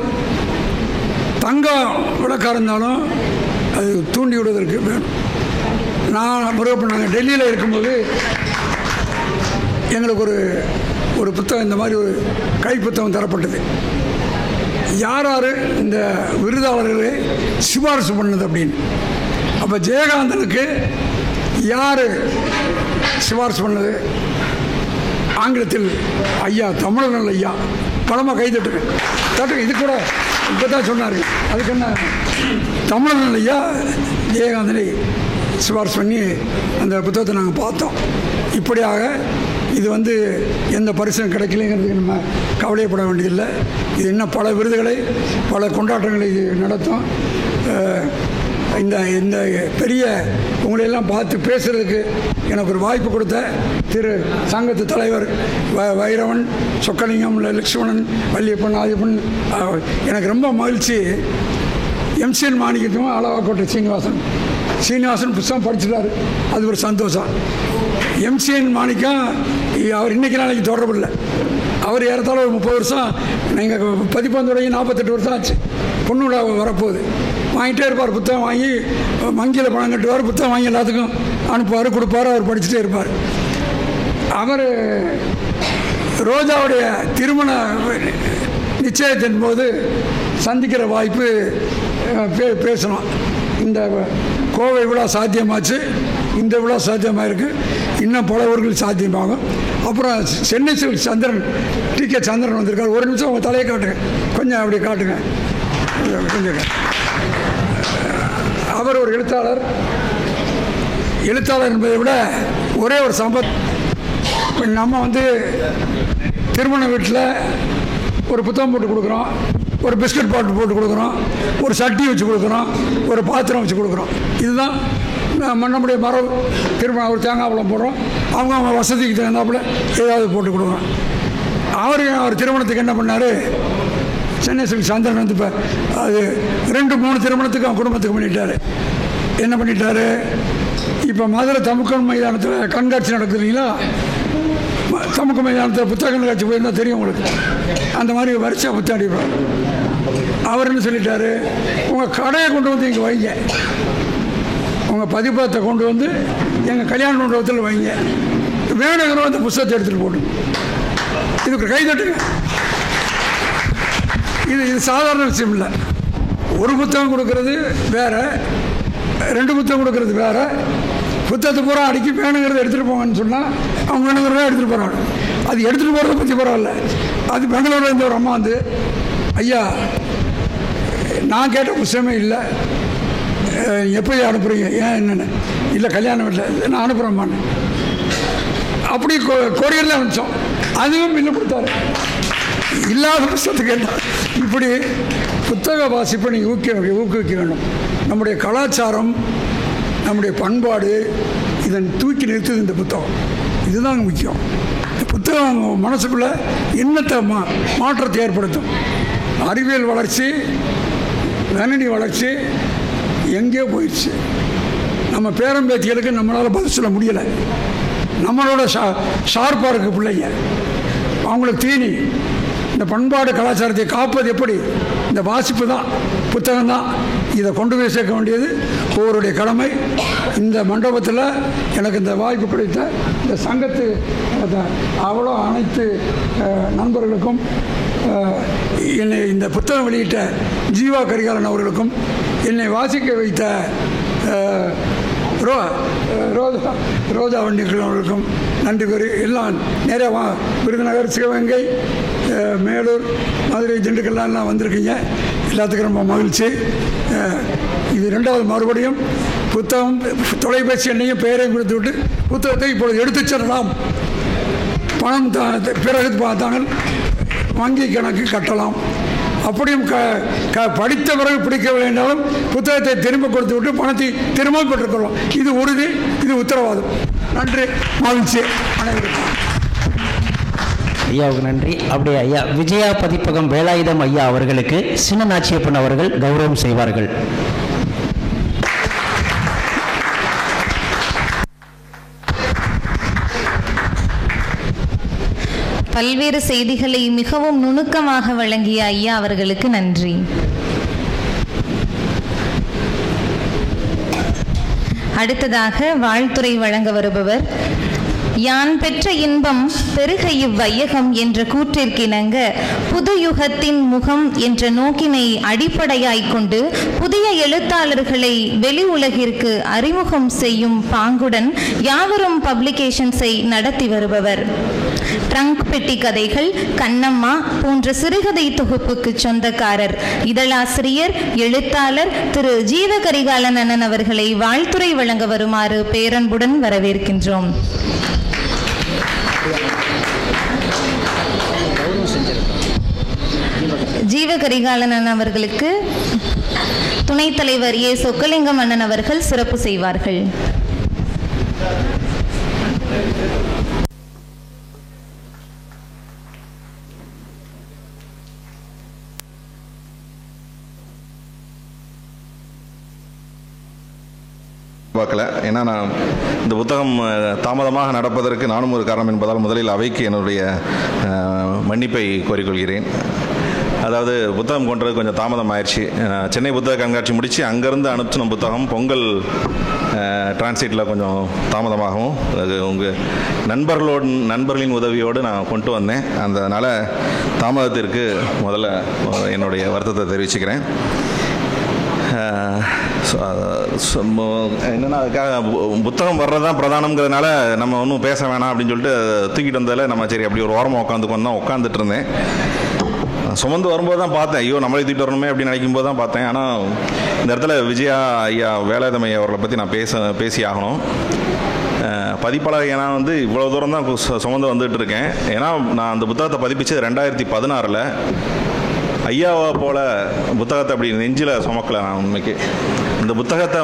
தங்கம் விளக்காக இருந்தாலும் அது தூண்டி விடுவதற்கு வேணும். நான் முருகப்பன் நாங்கள் டெல்லியில் இருக்கும்போது எங்களுக்கு ஒரு புத்தகம், இந்த மாதிரி ஒரு கை புத்தகம் தரப்பட்டது. யார் யார் இந்த விருதாளர்களை சிபாரிசு பண்ணது அப்படின்னு. அப்போ ஜெயகாந்தனுக்கு யார் சிபாரிசு பண்ணது? ஆங்கிலத்தில் ஐயா, தமிழர்கள் ஐயா. பலமாக கை தட்டுங்க. இது கூட இப்போ தான் சொன்னார். அதுக்கு என்ன, தமிழர்கள் ஐயா ஜெயகாந்தனை சிபாரிசு பண்ணி அந்த புத்தகத்தை நாங்கள் பார்த்தோம். இப்படியாக இது எந்த பரிசும் கிடைக்கலைங்கிறதுக்கு நம்ம கவலைப்பட வேண்டியதில்லை. இது இன்னும் பல விருதுகளை, பல கொண்டாட்டங்களை இது நடத்தும். இந்த பெரிய உங்களையெல்லாம் பார்த்து பேசுகிறதுக்கு எனக்கு ஒரு வாய்ப்பு கொடுத்த திரு சங்கத்து தலைவர் வைரவன், சொக்கலிங்கம், லட்சுமணன், வள்ளியப்பன், ஆதிப்பன், எனக்கு ரொம்ப மகிழ்ச்சி. எம்சிஎன் மாணிக்கத்தும் அளவாக்கோட்டை சீனிவாசன் புத்தகம் படிச்சுட்டார், அது ஒரு சந்தோஷம். எம்சிஎன் மாணிக்கம் அவர் இன்றைக்கி நாளைக்கு தொடர்பு இல்லை. அவர் ஏறத்தாழ ஒரு 30 வருஷம், நீங்கள் பதிப்பம் தொடங்கி 48 வருஷம் ஆச்சு. பொண்ணு வரப்போகுது. வாங்கிட்டே இருப்பார், புத்தகம் வாங்கி வங்கியில் பணம் கட்டுவார், புத்தகம் வாங்கி எல்லாத்துக்கும் அனுப்புவார், கொடுப்பார், அவர் படிச்சுட்டே இருப்பார். அவர் ரோஜாவுடைய திருமண நிச்சயத்தின் போது சந்திக்கிற வாய்ப்பு பேசணும். இந்த கோவை விழா சாத்தியமாச்சு, இந்த விழா சாத்தியமாக இருக்குது, இன்னும் பல ஊர்கள் சாத்தியமாகும். அப்புறம் சென்னை சந்திரன், டி.கே. சந்திரன் வந்திருக்கார். ஒரு நிமிஷம் உங்கள் தலையை காட்டுங்க, கொஞ்சம் அப்படி காட்டுங்க, கொஞ்சம். அவர் ஒரு எழுத்தாளர் என்பதை விட ஒரே ஒரு சம்பத். நம்ம திருமண வீட்டில் ஒரு புத்தகம் போட்டு கொடுக்குறோம், ஒரு பிஸ்கட் பாட்டில் போட்டு கொடுக்குறோம், ஒரு சட்டி வச்சு கொடுக்குறோம், ஒரு பாத்திரம் வச்சு கொடுக்குறோம். இதுதான் நம்முடைய மரபு. திருமணம் ஒரு தேங்காய் பழம் போடுறோம், அவங்க வசதிக்கு தகுந்தாப்புல ஏதாவது போட்டு கொடுக்குறோம். அவர் திருமணத்துக்கு என்ன பண்ணார், சென்னை சந்திரன் இப்போ அது 2-3 திருமணத்துக்கு அவன் குடும்பத்துக்கு பண்ணிட்டார். என்ன பண்ணிட்டார், இப்போ மதுரை தமுக்கன் மைதானத்தில் கண்காட்சி நடக்குது இல்லைங்களா, தமுக்க மைதானத்தில் புத்தக கண்காட்சி போயிருந்தால் தெரியும் உங்களுக்கு. அந்த மாதிரி வரிசையாக புத்தாடிப்பார். அவர் என்ன சொல்லிட்டாரு, உங்கள் கடையை கொண்டு வந்து இங்கே வைங்க, உங்கள் பதிப்பகத்தை கொண்டு வந்து எங்கள் கல்யாண மண்டபத்தில் வைங்க, வேணுங்கிறோம் அந்த புத்தகத்தை எடுத்துகிட்டு போட்டு. இதுக்கு கை தட்டுங்க. இது சாதாரண விஷயம் இல்லை. ஒரு புத்தகம் கொடுக்கறது வேறு, 2 புத்தகம் கொடுக்கறது வேறு. புத்தகத்தை பூரா அடிக்கி வேணுங்கிறத எடுத்துகிட்டு போங்கன்னு சொன்னால் அவங்க வேணுங்கிறத எடுத்துகிட்டு போகிறாங்க. அது எடுத்துகிட்டு போகிறத பற்றி பரவாயில்ல. அது பெங்களூரில் இருந்த ஒரு அம்மா ஐயா நான் கேட்ட புத்தகமே இல்லை, எப்படி அனுப்புகிறீங்க, ஏன் என்னென்னு, இல்லை கல்யாணம் இல்லை, நான் அனுப்புகிறேம்மான்னு. அப்படி கொரியரில் அனுப்பிச்சோம். அதுவும் பில்லு கொடுத்தாரு. இல்லாத புத்தகத்தை கேட்டார். இப்படி புத்தக வாசிப்பை நீங்கள் ஊக்குவிக்க வேண்டும். நம்முடைய கலாச்சாரம், நம்முடைய பண்பாடு இதன் தூக்கி நிறுத்துது இந்த புத்தகம். இதுதான் முக்கியம். இந்த புத்தகம் மனசுக்குள்ளே எண்ணத்தை மாற்றத்தை ஏற்படுத்தும். அறிவியல் வளர்ச்சி, கணினி வளர்ச்சி எங்கேயோ போயிடுச்சு. நம்ம பேரம்பேத்திகளுக்கு நம்மளால் பதில் சொல்ல முடியலை. நம்மளோட ஷார்ப்பாக இருக்குது பிள்ளைங்க, அவங்களுக்கு தீனி. இந்த பண்பாடு கலாச்சாரத்தை காப்பது எப்படி? இந்த வாசிப்பு தான், புத்தகம் தான். இதை கொண்டு போய் சேர்க்க வேண்டியது ஒவ்வொருடைய கடமை. இந்த மண்டபத்தில் எனக்கு இந்த வாய்ப்பு கிடைத்த இந்த சங்கத்து அவ்வளோ அனைத்து நண்பர்களுக்கும், என்னை இந்த புத்தகம் வெளியிட்ட ஜீவா கரிகாலன் அவர்களுக்கும், என்னை வாசிக்க வைத்த ரோஜா வண்டிகள் அவர்களுக்கும் நன்றி கூறி, எல்லாம் நிறைய விருதுநகர், சிவகங்கை, மேலூர், மதுரை, திண்டுக்கல்லாம் எல்லாம் வந்திருக்கீங்க. எல்லாத்துக்கும் ரொம்ப மகிழ்ச்சி. இது 2வது மறுபடியும் புத்தகம், தொலைபேசி எண்ணையும் பெயரையும் கொடுத்து விட்டு புத்தகத்தை இப்பொழுது எடுத்து செல்லலாம். பணம் பிறகு பார்த்தாங்கள் வங்கி கணக்கு கட்டலாம். அப்படியும் படித்த பிறகு பிடிக்கவில்லை என்றாலும் புத்தகத்தை திரும்ப கொடுத்து விட்டு பணத்தை திரும்ப பெற்றுக்கொள்ளலாம். இது உறுதி, இது உத்தரவாதம். நன்றி, மகிழ்ச்சி அனைவருக்கும். ஐயாவுக்கு நன்றி. அப்படியே ஐயா விஜயா பதிப்பகம் வேலாயுதம் ஐயா அவர்களுக்கு சின்ன நாச்சியப்பன் அவர்கள் கௌரவம் செய்வார்கள். பல்வேறு செய்திகளை மிகவும் நுணுக்கமாக வழங்கிய ஐயா அவர்களுக்கு நன்றி. அடுத்ததாக வாழ்த்துரை வழங்க வருபவர் யான் பெற்ற இன்பம் பெருக இவ்வையகம் என்ற கூற்றிற்கிணங்க புது யுகத்தின் முகம் என்ற நோக்கினை அடிப்படையாய்க் கொண்டு புதிய எழுத்தாளர்களை வெளி உலகிற்கு அறிமுகம் செய்யும் பாங்குடன் யாவரும் பப்ளிகேஷன்ஸை நடத்தி வருபவர். ட்ரங்க் பெட்டி கதைகள், கண்ணம்மா போன்ற சிறுகதை தொகுப்புக்கு சொந்தக்காரர், இதழாசிரியர், எழுத்தாளர் திரு ஜீவ கரிகாலன் அண்ணன் அவர்களை வாழ்த்துரை வழங்க வருமாறு பேரன்புடன் வரவேற்கின்றோம். ஜீவ கரிகாலன் அண்ணன் அவர்களுக்கு துணைத் தலைவர் ஏ சொக்கலிங்கம் அண்ணன் அவர்கள் சிறப்பு செய்வார்கள். பார்க்கல. ஏன்னா நான் இந்த புத்தகம் தாமதமாக நடப்பதற்கு நானும் ஒரு காரணம் என்பதால் முதலில் அவைக்கு என்னுடைய மன்னிப்பை கோரிக்கொள்கிறேன். அதாவது புத்தகம் கொண்டது கொஞ்சம் தாமதம் ஆயிடுச்சு. சென்னை புத்தக கண்காட்சி முடித்து அங்கேருந்து அனுப்பிச்சின புத்தகம் பொங்கல் டிரான்சிட்டில் கொஞ்சம் தாமதமாகவும் உங்கள் நண்பர்களின் உதவியோடு நான் கொண்டு வந்தேன். அதனால் தாமதத்திற்கு முதல்ல என்னுடைய வருத்தத்தை தெரிவிச்சுக்கிறேன். என்னென்னா அதுக்காக புத்தகம் வர்றதான் பிரதானங்கிறதுனால நம்ம ஒன்றும் பேச வேணாம் அப்படின்னு சொல்லிட்டு தூக்கிட்டு வந்ததில் நம்ம சரி அப்படி ஒரு ஓரமாக உட்காந்துட்டு இருந்தேன். சுமந்து வரும்போது தான் பார்த்தேன், ஐயோ நம்மளே தூக்கிட்டு வரணுமே அப்படின்னு நினைக்கும் போது தான் பார்த்தேன். ஆனால் இந்த இடத்துல விஜயா ஐயா வேலாயுதம் ஐயா அவர்களை பற்றி நான் பேசி ஆகணும். பதிப்பாளர் ஏன்னா இவ்வளோ தூரம் தான் சுமந்து வந்துட்டு இருக்கேன். ஏன்னா நான் அந்த புத்தகத்தை பதிப்பிச்சது 2016. ஐயாவை போல் புத்தகத்தை அப்படி நெஞ்சில் சுமக்கலை நான் உண்மைக்கு. இந்த புத்தகத்தை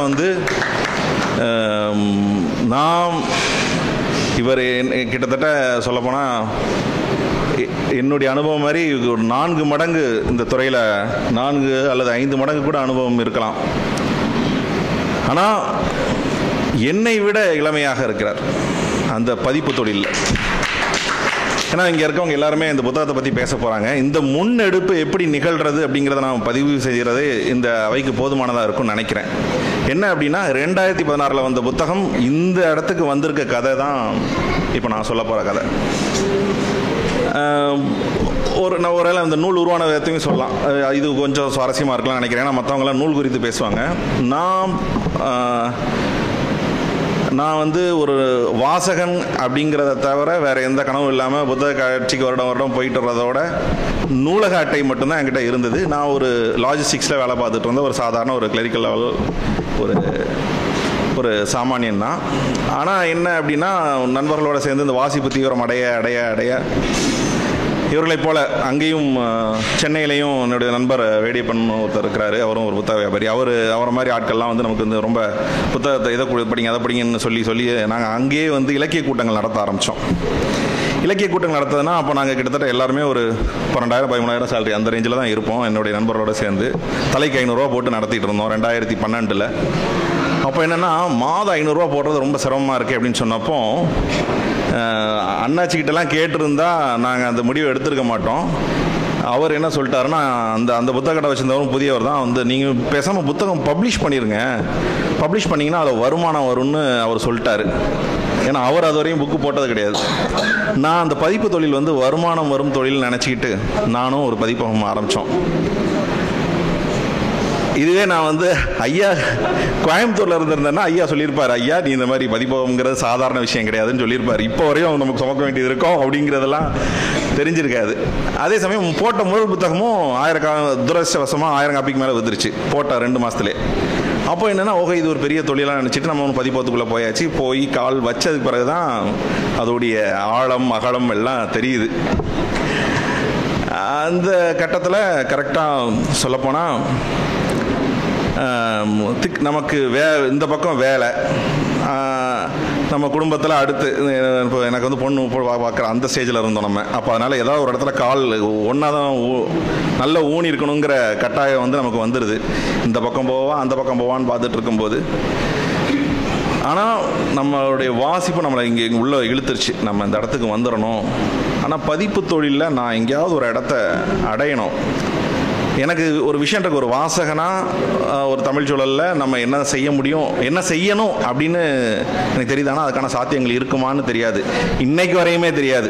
நான் இவர் கிட்டத்தட்ட சொல்லப்போனால் என்னுடைய அனுபவம் மாதிரி ஒரு 4 மடங்கு இந்த துறையில் 4 அல்லது 5 மடங்கு கூட அனுபவம் இருக்கலாம். ஆனால் என்னை விட இளமையாக இருக்கிறார் அந்த பதிப்பு தொழிலில். ஏன்னா இங்கே இருக்கவங்க எல்லாருமே இந்த புத்தகத்தை பற்றி பேச போகிறாங்க. இந்த முன்னெடுப்பு எப்படி நிகழ்கிறது அப்படிங்கிறத நான் பதிவு செய்கிறது இந்த அவைக்கு போதுமானதாக இருக்கும்னு நினைக்கிறேன். என்ன அப்படின்னா 2016 வந்த புத்தகம் இந்த இடத்துக்கு வந்திருக்க கதை தான் இப்போ நான் சொல்ல போகிற கதை. நான் ஒரு இந்த நூல் உருவான விதத்தையும் சொல்லலாம். இது கொஞ்சம் சுவாரஸ்யமாக இருக்கலாம்னு நினைக்கிறேன். ஏன்னா மற்றவங்களாம் நூல் குறித்து பேசுவாங்க. நான் ஒரு வாசகன் அப்படிங்கிறத தவிர வேறு எந்த கனவும் இல்லாமல் புத்தக காட்சிக்கு வருடம் போயிட்டு வர்றதோட நூலக அட்டை மட்டும்தான் என்கிட்ட இருந்தது. நான் ஒரு லாஜிஸ்டிக்ஸில் வேலை பார்த்துட்டு இருந்தேன். ஒரு சாதாரண ஒரு கிளரிக்கல் லெவல் ஒரு சாமானியன் தான். ஆனால் என்ன அப்படின்னா நண்பர்களோடு சேர்ந்து இந்த வாசிப்பு தீவிரம் அடைய இவர்களைப் போல் அங்கேயும் சென்னையிலையும் என்னுடைய நண்பர் வேடியப்பன் ஒருத்தர் இருக்கிறாரு. அவரும் ஒரு புத்தக வியாபாரி. அவரை மாதிரி ஆட்கள்லாம் வந்து நமக்கு வந்து ரொம்ப புத்தகத்தை இதை படிங்க அதை படிங்கன்னு சொல்லி நாங்கள் அங்கேயே வந்து இலக்கிய கூட்டங்கள் நடத்த ஆரம்பித்தோம். இலக்கிய கூட்டங்கள் நடத்துதுன்னா அப்போ நாங்கள் கிட்டத்தட்ட எல்லாருமே ஒரு 12,000-13,000 சேலரி அந்த ரேஞ்சில் தான் இருப்போம். என்னுடைய நண்பரோடு சேர்ந்து தலைக்கு 500 ரூபா போட்டு நடத்திட்டு இருந்தோம் 2012. அப்போ என்னென்னா மாதம் 500 ரூபா போடுறது ரொம்ப சிரமமாக இருக்குது அப்படின்னு சொன்னப்போ அண்ணாச்சிக்கிட்டலாம் கேட்டிருந்தா நாங்கள் அந்த முடிவை எடுத்திருக்க மாட்டோம். அவர் என்ன சொல்லிட்டாருன்னா, அந்த புத்தக கடை வச்சிருந்தவரும் புதியவர் தான், வந்து நீங்கள் பேசாமல் புத்தகம் பப்ளிஷ் பண்ணிடுங்க, பப்ளிஷ் பண்ணிங்கன்னா அதில் வருமானம் வரும்னு அவர் சொல்லிட்டாரு. ஏன்னா அவர் அது வரையும் புக்கு போட்டது கிடையாது. நான் அந்த பதிப்பு தொழில் வந்து வருமானம் வரும் தொழில் நினச்சிக்கிட்டு நானும் ஒரு பதிப்பகம் ஆரம்பித்தோம். இதுவே நான் வந்து ஐயா கோயம்புத்தூரில் இருந்திருந்தேன்னா ஐயா சொல்லியிருப்பார், ஐயா நீ இந்த மாதிரி பதிப்பகம்ங்கிறது சாதாரண விஷயம் கிடையாதுன்னு சொல்லியிருப்பார். இப்போ வரையும் நமக்கு சுமக்க வேண்டியது இருக்கும் அப்படிங்கிறதெல்லாம் தெரிஞ்சிருக்காது. அதே சமயம் போட்ட முதல் புத்தகமும் 1000 துரதிர்ஷ்டவசமாக 1000 காப்பிக்கு மேலே வந்துருச்சு போட்ட 2 மாதத்துலேயே. அப்போ என்னென்னா ஓகே இது ஒரு பெரிய தொழிலாக நினச்சிட்டு நம்ம ஒன்று பதிப்பகத்துக்குள்ளே போயாச்சு. போய் கால் வச்சதுக்கு பிறகு தான் அதோடைய ஆழம் அகலம் எல்லாம் தெரியுது. அந்த கட்டத்தில் கரெக்டாக சொல்லப்போனால் நமக்கு இந்த பக்கம் வேலை, நம்ம குடும்பத்தில் அடுத்து இப்போ எனக்கு வந்து பொண்ணு பார்க்குற அந்த ஸ்டேஜில் இருந்தோம் நம்ம. அப்போ அதனால் ஏதாவது ஒரு இடத்துல கால் ஒன்றா தான் நல்ல ஊனி இருக்கணுங்கிற கட்டாயம் வந்து நமக்கு வந்துடுது. இந்த பக்கம் போவா அந்த பக்கம் போவான்னு பார்த்துட்டு இருக்கும்போது ஆனால் நம்மளுடைய வாசிப்பு நம்மளை இங்கே உள்ளே இழுத்துருச்சு, நம்ம இந்த இடத்துக்கு வந்துடணும். ஆனால் பதிப்பு தொழிலில் நான் எங்கேயாவது ஒரு இடத்த அடையணும். எனக்கு ஒரு விஷயம் இருக்கு, ஒரு வாசகனாக ஒரு தமிழ் சூழலில் நம்ம என்ன செய்ய முடியும், என்ன செய்யணும் அப்படின்னு எனக்கு தெரியுது. ஆனால் அதுக்கான சாத்தியங்கள் இருக்குமான்னு தெரியாது, இன்னைக்கு வரையுமே தெரியாது.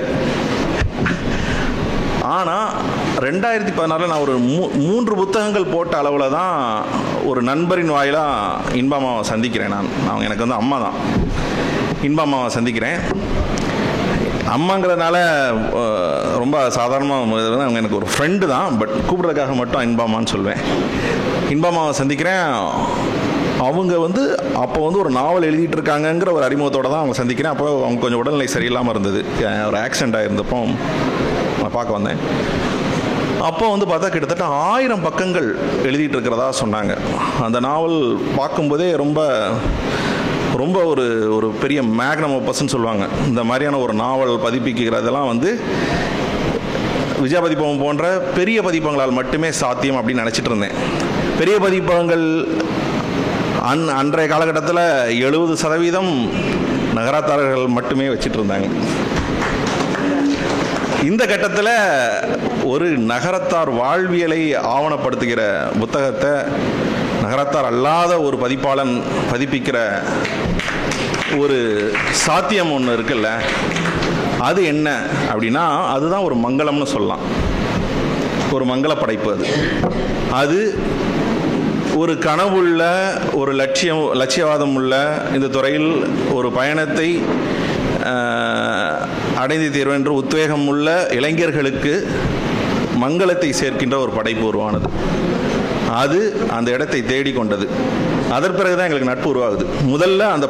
ஆனால் 2016 நான் ஒரு 3 புத்தகங்கள் போட்ட அளவில் தான் ஒரு நண்பரின் வாயிலாக இன்பம்மாவை சந்திக்கிறேன். அவங்க எனக்கு வந்து அம்மா தான். இன்பம்மாவை சந்திக்கிறேன். அம்மாங்கிறதுனால ரொம்ப சாதாரணமாக அவங்க எனக்கு ஒரு ஃப்ரெண்டு தான், பட் கூப்பிட்றதுக்காக மட்டும் இன்பம்மான்னு சொல்வேன். இன்பம்மாவை சந்திக்கிறேன். அவங்க வந்து அப்போ வந்து ஒரு நாவல் எழுதிட்டு இருக்காங்கங்கிற ஒரு அறிமுகத்தோடு தான் அவங்க சந்திக்கிறேன். அப்போ அவங்க கொஞ்சம் உடல்நிலை சரியில்லாமல் இருந்தது, ஒரு ஆக்சிடெண்ட் ஆகிருந்தப்போ நான் பார்க்க வந்தேன். அப்போ வந்து பார்த்தா கிட்டத்தட்ட 1000 பக்கங்கள் எழுதிட்டு இருக்கிறதா சொன்னாங்க. அந்த நாவல் பார்க்கும்போதே ரொம்ப ரொம்ப ஒரு பெரிய மேக்னம் ஆப்பஸ்ன்னு சொல்லுவாங்க. இந்த மாதிரியான ஒரு நாவல் பதிப்பிக்கிறதெல்லாம் வந்து விஜயா பதிப்பகம் போன்ற பெரிய பதிப்பகங்களால் மட்டுமே சாத்தியம் அப்படின்னு நினச்சிட்டு இருந்தேன். பெரிய பதிப்பகங்கள் அன்றைய காலகட்டத்தில் 70% நகரத்தாரர்கள் மட்டுமே வச்சுட்டு இருந்தாங்க. இந்த கட்டத்தில் ஒரு நகரத்தார் வாழ்வியலை ஆவணப்படுத்துகிற புத்தகத்தை நகரத்தார் அல்லாத ஒரு பதிப்பாளன் பதிப்பிக்கிற ஒரு சாத்தியம் ஒன்று இருக்குல்ல, அது என்ன அப்படின்னா அதுதான் ஒரு மங்களம்னு சொல்லலாம். ஒரு மங்கள படைப்பு. அது ஒரு கனவுள்ள, ஒரு லட்சியவாதம் உள்ள, இந்த துறையில் ஒரு பயணத்தை அடைந்து தீர்வென்ற உத்வேகம் உள்ள இளைஞர்களுக்கு மங்களத்தை சேர்க்கின்ற ஒரு படைப்பு உருவானது. அது அந்த இடத்தை தேடிக்கொண்டது. அதற்கு பிறகுதான் எங்களுக்கு நட்பு உருவாகுது. முதல்ல அந்த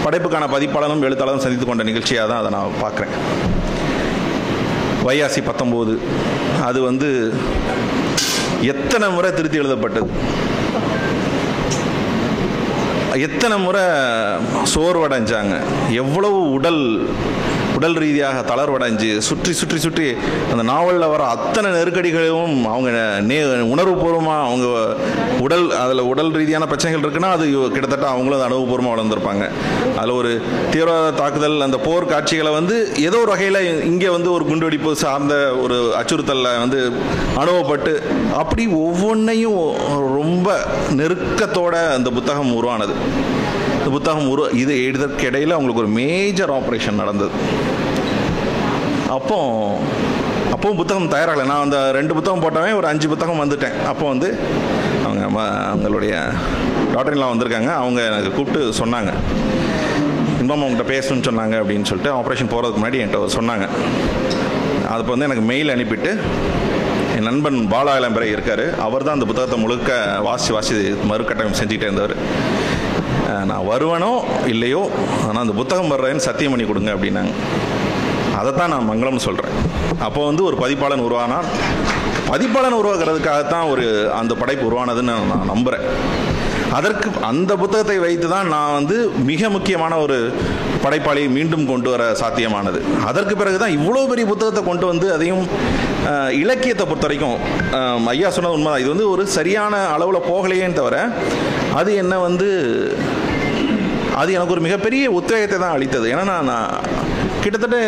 படைப்புக்கான பதிப்பாளரும் எழுத்தாளரும் சந்தித்து கொண்ட நிகழ்ச்சியாக தான் அதை நான் பார்க்குறேன். வையாசி 19 அது வந்து எத்தனை முறை திருத்தி எழுதப்பட்டது, எத்தனை முறை சோர்வடைஞ்சாங்க, எவ்வளவு உடல் ரீதியாக தளர்வடைஞ்சு சுற்றி அந்த நாவலில் வர அத்தனை நெருக்கடிகளையும் அவங்க உணர்வுபூர்வமாக அவங்க உடல் ரீதியான பிரச்சனைகள் இருக்குன்னா அது கிட்டத்தட்ட அவங்களும் அது அனுபவபூர்வமாக வளர்ந்துருப்பாங்க. அதில் ஒரு தீவிரவாத தாக்குதல், அந்த போர் காட்சிகளை வந்து ஏதோ ஒரு வகையில் இங்கே வந்து ஒரு குண்டுவெடிப்பு சார்ந்த ஒரு அச்சுறுத்தலில் வந்து அனுபவப்பட்டு அப்படி ஒவ்வொன்றையும் ரொம்ப நெருக்கத்தோட அந்த புத்தகம் உருவானது. இந்த புத்தகம் இது இதற்கிடையில் அவங்களுக்கு ஒரு மேஜர் ஆப்ரேஷன் நடந்தது. அப்போவும் புத்தகம் தயாராகலை. நான் அந்த 2 புத்தகம் போட்டவே ஒரு 5 புத்தகம் வந்துட்டேன். அப்போ வந்து அவங்களுடைய டாக்டர்லாம் வந்திருக்காங்க. அவங்க எனக்கு கூப்பிட்டு சொன்னாங்க, இன்பம் அவங்ககிட்ட பேசணும்னு சொன்னாங்க அப்படின்னு சொல்லிட்டு ஆப்ரேஷன் போகிறதுக்கு முன்னாடி என்கிட்ட சொன்னாங்க. அதுக்கு வந்து எனக்கு மெயில் அனுப்பிட்டு என் நண்பன் பாலா இளம்பிறை இருக்கார், அவர் தான் அந்த புத்தகத்தை முழுக்க வாசி மறுகட்டமைப்பு செஞ்சுக்கிட்டே இருந்தவர். நான் வருவனோ இல்லையோ ஆனால் அந்த புத்தகம் வர்றேன்னு சத்தியம் பண்ணி கொடுங்க அப்படின்னாங்க. அதைத்தான் நான் மங்களம்னு சொல்கிறேன். அப்போ வந்து ஒரு பதிப்பாளன் உருவானார். பதிப்பாளன் உருவாக்குறதுக்காகத்தான் அந்த படைப்பு உருவானதுன்னு நான் நம்புகிறேன். அதற்கு அந்த புத்தகத்தை வைத்து தான் நான் வந்து மிக முக்கியமான ஒரு படைப்பாளியை மீண்டும் கொண்டு வர சாத்தியமானது. அதற்கு பிறகு தான் இவ்வளோ பெரிய புத்தகத்தை கொண்டு வந்து அதையும் இலக்கியத்தை பொறுத்த வரைக்கும் ஐயா சொன்னது உண்மைதான். இது வந்து ஒரு சரியான அளவில் போகலையேன்னு தவிர அது என்ன வந்து அது எனக்கு ஒரு மிகப்பெரிய உத்வேகத்தை தான் அளித்தது. ஏன்னா நான் கிட்டத்தட்ட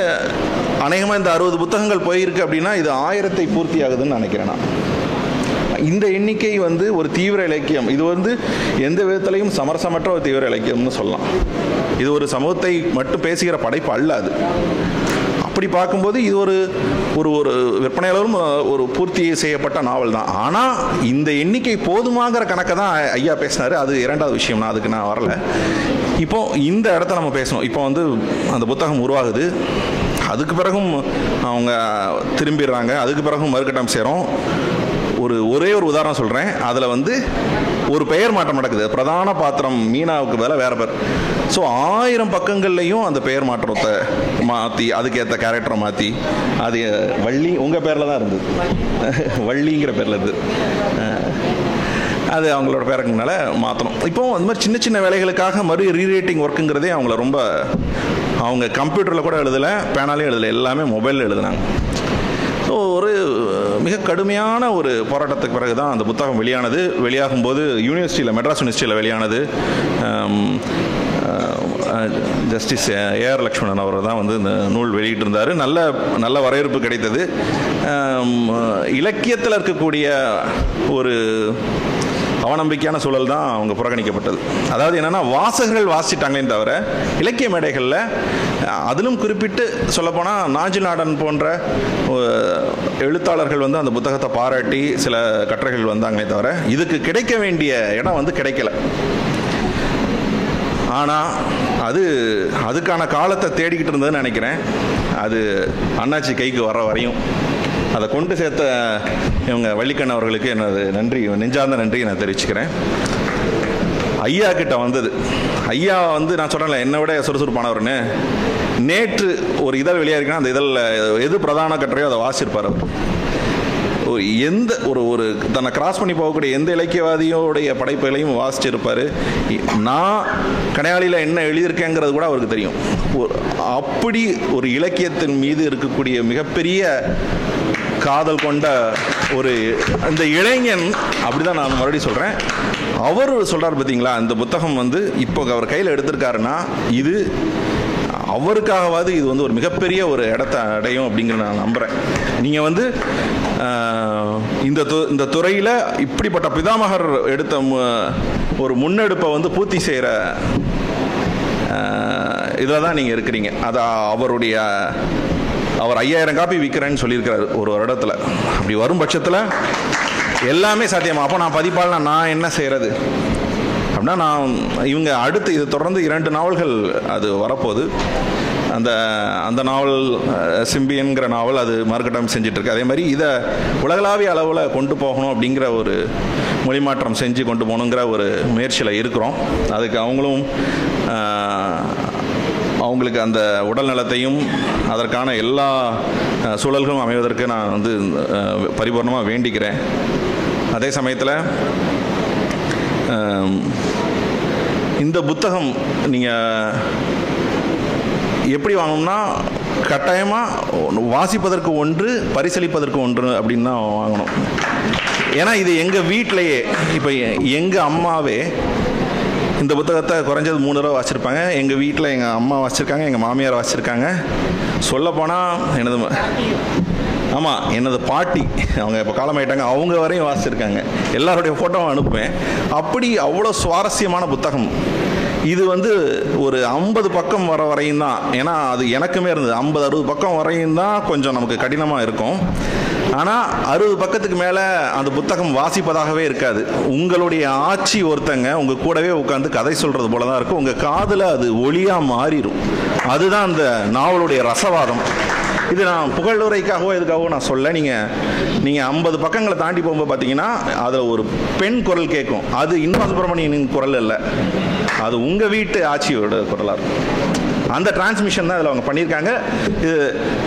அநேகமாக இந்த 60 புத்தகங்கள் போயிருக்கு அப்படின்னா இது 1000 பூர்த்தி ஆகுதுன்னு நினைக்கிறேன் நான். இந்த எண்ணிக்கை வந்து ஒரு தீவிர இலக்கியம். இது வந்து எந்த விதத்திலையும் சமரசமற்ற ஒரு தீவிர இலக்கியம்னு சொல்லலாம். இது ஒரு சமூகத்தை மட்டும் பேசுகிற படைப்பு அல்ல. அது அப்படி பார்க்கும்போது இது ஒரு ஒரு விற்பனையாளரும் ஒரு பூர்த்தி செய்யப்பட்ட நாவல் தான். ஆனால் இந்த எண்ணிக்கை போதுமாகிற கணக்கை தான் ஐயா பேசினார். அது இரண்டாவது விஷயம். நான் அதுக்கு நான் வரல. இப்போ இந்த இடத்த நம்ம பேசணும். இப்போ வந்து அந்த புத்தகம் உருவாகுது. அதுக்கு பிறகும் அவங்க திரும்பிடுறாங்க. அதுக்கு பிறகும் மறுகட்டம் சேரும். ஒரே ஒரு உதாரணம் சொல்கிறேன். அதில் வந்து ஒரு பெயர் மாற்றம் நடக்குது. பிரதான பாத்திரம் மீனாவுக்கு பதிலாக வேற பேர். ஸோ 1000 பக்கங்கள்லையும் அந்த பெயர் மாற்றத்தை மாற்றி அதுக்கேற்ற கேரக்டரை மாற்றி அது வள்ளி உங்கள் பேரில் தான் இருந்தது, வள்ளிங்கிற பேரில் இருந்தது. அது அவங்களோட பேருக்குனால மாற்றணும். இப்போ அந்த மாதிரி சின்ன சின்ன வேலைகளுக்காக ரீரைட்டிங் ஒர்க்குங்கிறதே அவங்கள ரொம்ப அவங்க கம்ப்யூட்டரில் கூட எழுதலை, பேனாலையும் எழுதலை, எல்லாமே மொபைலில் எழுதுனாங்க. ஸோ ஒரு மிக கடுமையான ஒரு போராட்டத்துக்கு பிறகு தான் அந்த புத்தகம் வெளியானது. வெளியாகும்போது யூனிவர்சிட்டியில் மெட்ராஸ் யூனிவர்சிட்டியில் வெளியானது. ஜஸ்டிஸ் ஏஆர் லக்ஷ்மணன் அவர் தான் வந்து இந்த நூல் வெளியிட்டிருந்தார். நல்ல வரவேற்பு கிடைத்தது. இலக்கியத்தில் இருக்கக்கூடிய ஒரு அவநம்பிக்கையான சூழல் தான் அவங்க புறக்கணிக்கப்பட்டது. அதாவது என்னென்னா வாசகர்கள் வாசிட்டாங்களே தவிர இலக்கிய மேடைகளில் அதிலும் குறிப்பிட்டு சொல்லப்போனால் நாஞ்சில் நாடன் போன்ற எழுத்தாளர்கள் வந்து அந்த புத்தகத்தை பாராட்டி சில கட்டுரைகள் வந்தாங்களே தவிர இதுக்கு கிடைக்க வேண்டிய இடம் வந்து கிடைக்கல. ஆனால் அதுக்கான காலத்தை தேடிக்கிட்டு இருந்ததுன்னு நினைக்கிறேன். அது அண்ணாச்சி கைக்கு வர வரையும் அதை கொண்டு சேர்த்த இவங்க வள்ளிக்கண்ணன் அவர்களுக்கு எனது நெஞ்சார்ந்த நன்றி நான் தெரிவிச்சுக்கிறேன். ஐயா கிட்ட வந்தது. ஐயா வந்து நான் சொல்கிறேன்ல என்னை விட சுறுசுறுப்பானவர்னு. நேற்று ஒரு இதழ் வெளியாயிருக்குன்னா அந்த இதழில் எது பிரதான கட்டுரையோ அதை வாசிச்சிருப்பார் அவர். எந்த ஒரு தன்னை கிராஸ் பண்ணி போகக்கூடிய எந்த இலக்கியவாதியோடைய படைப்புகளையும் வாசிச்சிருப்பார். நான் கடையாளியில் என்ன எழுதியிருக்கேங்கிறது கூட அவருக்கு தெரியும். அப்படி ஒரு இலக்கியத்தின் மீது இருக்கக்கூடிய மிகப்பெரிய காதல் கொண்ட இந்த இளைஞன். அப்படிதான் நான் மறுபடியும் சொல்கிறேன். அவர் சொல்கிறார் பார்த்தீங்களா, இந்த புத்தகம் வந்து இப்போ அவர் கையில் எடுத்திருக்காருன்னா இது அவருக்காகவாது இது வந்து ஒரு மிகப்பெரிய ஒரு இடத்த அடையும் அப்படிங்கிற நான் நம்புகிறேன். நீங்கள் வந்து இந்த துறையில் இப்படிப்பட்ட பிதாமகர் எடுத்த ஒரு முன்னெடுப்பை வந்து பூர்த்தி செய்கிற இதில் தான் நீங்கள் இருக்கிறீங்க. அது அவர் 5000 காப்பி விற்கிறேன்னு சொல்லியிருக்கிறார் ஒரு வருடத்தில். அப்படி வரும் பட்சத்தில் எல்லாமே சாத்தியமா? அப்போ நான் பதிப்பாளனா நான் என்ன செய்கிறது அப்படின்னா இவங்க அடுத்து இது தொடர்ந்து 2 நாவல்கள் அது வரப்போகுது. அந்த நாவல் சிம்பியன்கிற நாவல் அது மறுகட்டம் செஞ்சிட்ருக்கு. அதே மாதிரி இதை உலகளாவிய அளவில் கொண்டு போகணும் அப்படிங்கிற ஒரு மொழிமாற்றம் செஞ்சு கொண்டு போகணுங்கிற ஒரு முயற்சியில் இருக்கிறோம். அதுக்கு அவங்களுக்கு அந்த உடல் நலத்தையும் அதற்கான எல்லா சூழல்களும் அமைவதற்கு நான் வந்து பரிபூர்ணமாக வேண்டிக்கிறேன். அதே சமயத்தில் இந்த புத்தகம் நீங்கள் எப்படி வாங்கணும்னா கட்டாயமாக வாசிப்பதற்கு ஒன்று, பரிசளிப்பதற்கு ஒன்று அப்படின்னு தான் வாங்கணும். ஏன்னா இது எங்கள் வீட்டிலையே இப்போ எங்கள் அம்மாவே இந்த புத்தகத்தை குறைஞ்சது 3 தடவை வாசிச்சிருப்பாங்க. எங்கள் வீட்டில் எங்கள் அம்மா வாசிச்சிருக்காங்க, எங்கள் மாமியார் வாசிச்சிருக்காங்க. சொல்லப்போனால் எனது பாட்டி அவங்க இப்போ காலமாயிட்டாங்க, அவங்க வரையும் வாசிச்சிருக்காங்க. எல்லாருடைய ஃபோட்டோவும் அனுப்புவேன். அப்படி அவ்வளோ சுவாரஸ்யமான புத்தகம் இது. வந்து ஒரு 50 பக்கம் வர வரையும் தான். ஏன்னா அது எனக்குமே இருந்தது. 50-60 பக்கம் வரையும் தான் கொஞ்சம் நமக்கு கடினமாக இருக்கும். ஆனால் 60 பக்கத்துக்கு மேலே அந்த புத்தகம் வாசிப்பதாகவே இருக்காது. உங்களுடைய ஆட்சி ஒருத்தங்க உங்கள் கூடவே உட்காந்து கதை சொல்கிறது போல தான் இருக்கும். உங்கள் காதில் அது ஒளியாக மாறிடும். அதுதான் அந்த நாவலுடைய ரசவாதம். இது நான் புகழுரைக்காகவோ எதுக்காகவோ நான் சொல்ல. நீங்கள் 50 பக்கங்களை தாண்டி போகும்போது பார்த்தீங்கன்னா அதில் ஒரு பெண் குரல் கேட்கும். அது இன்னும் சுப்பிரமணியனின் குரல் இல்லை, அது உங்கள் வீட்டு ஆட்சியோட குரலாக இருக்கும். அந்த டிரான்ஸ்மிஷன் தான் இதில் அவங்க பண்ணியிருக்காங்க.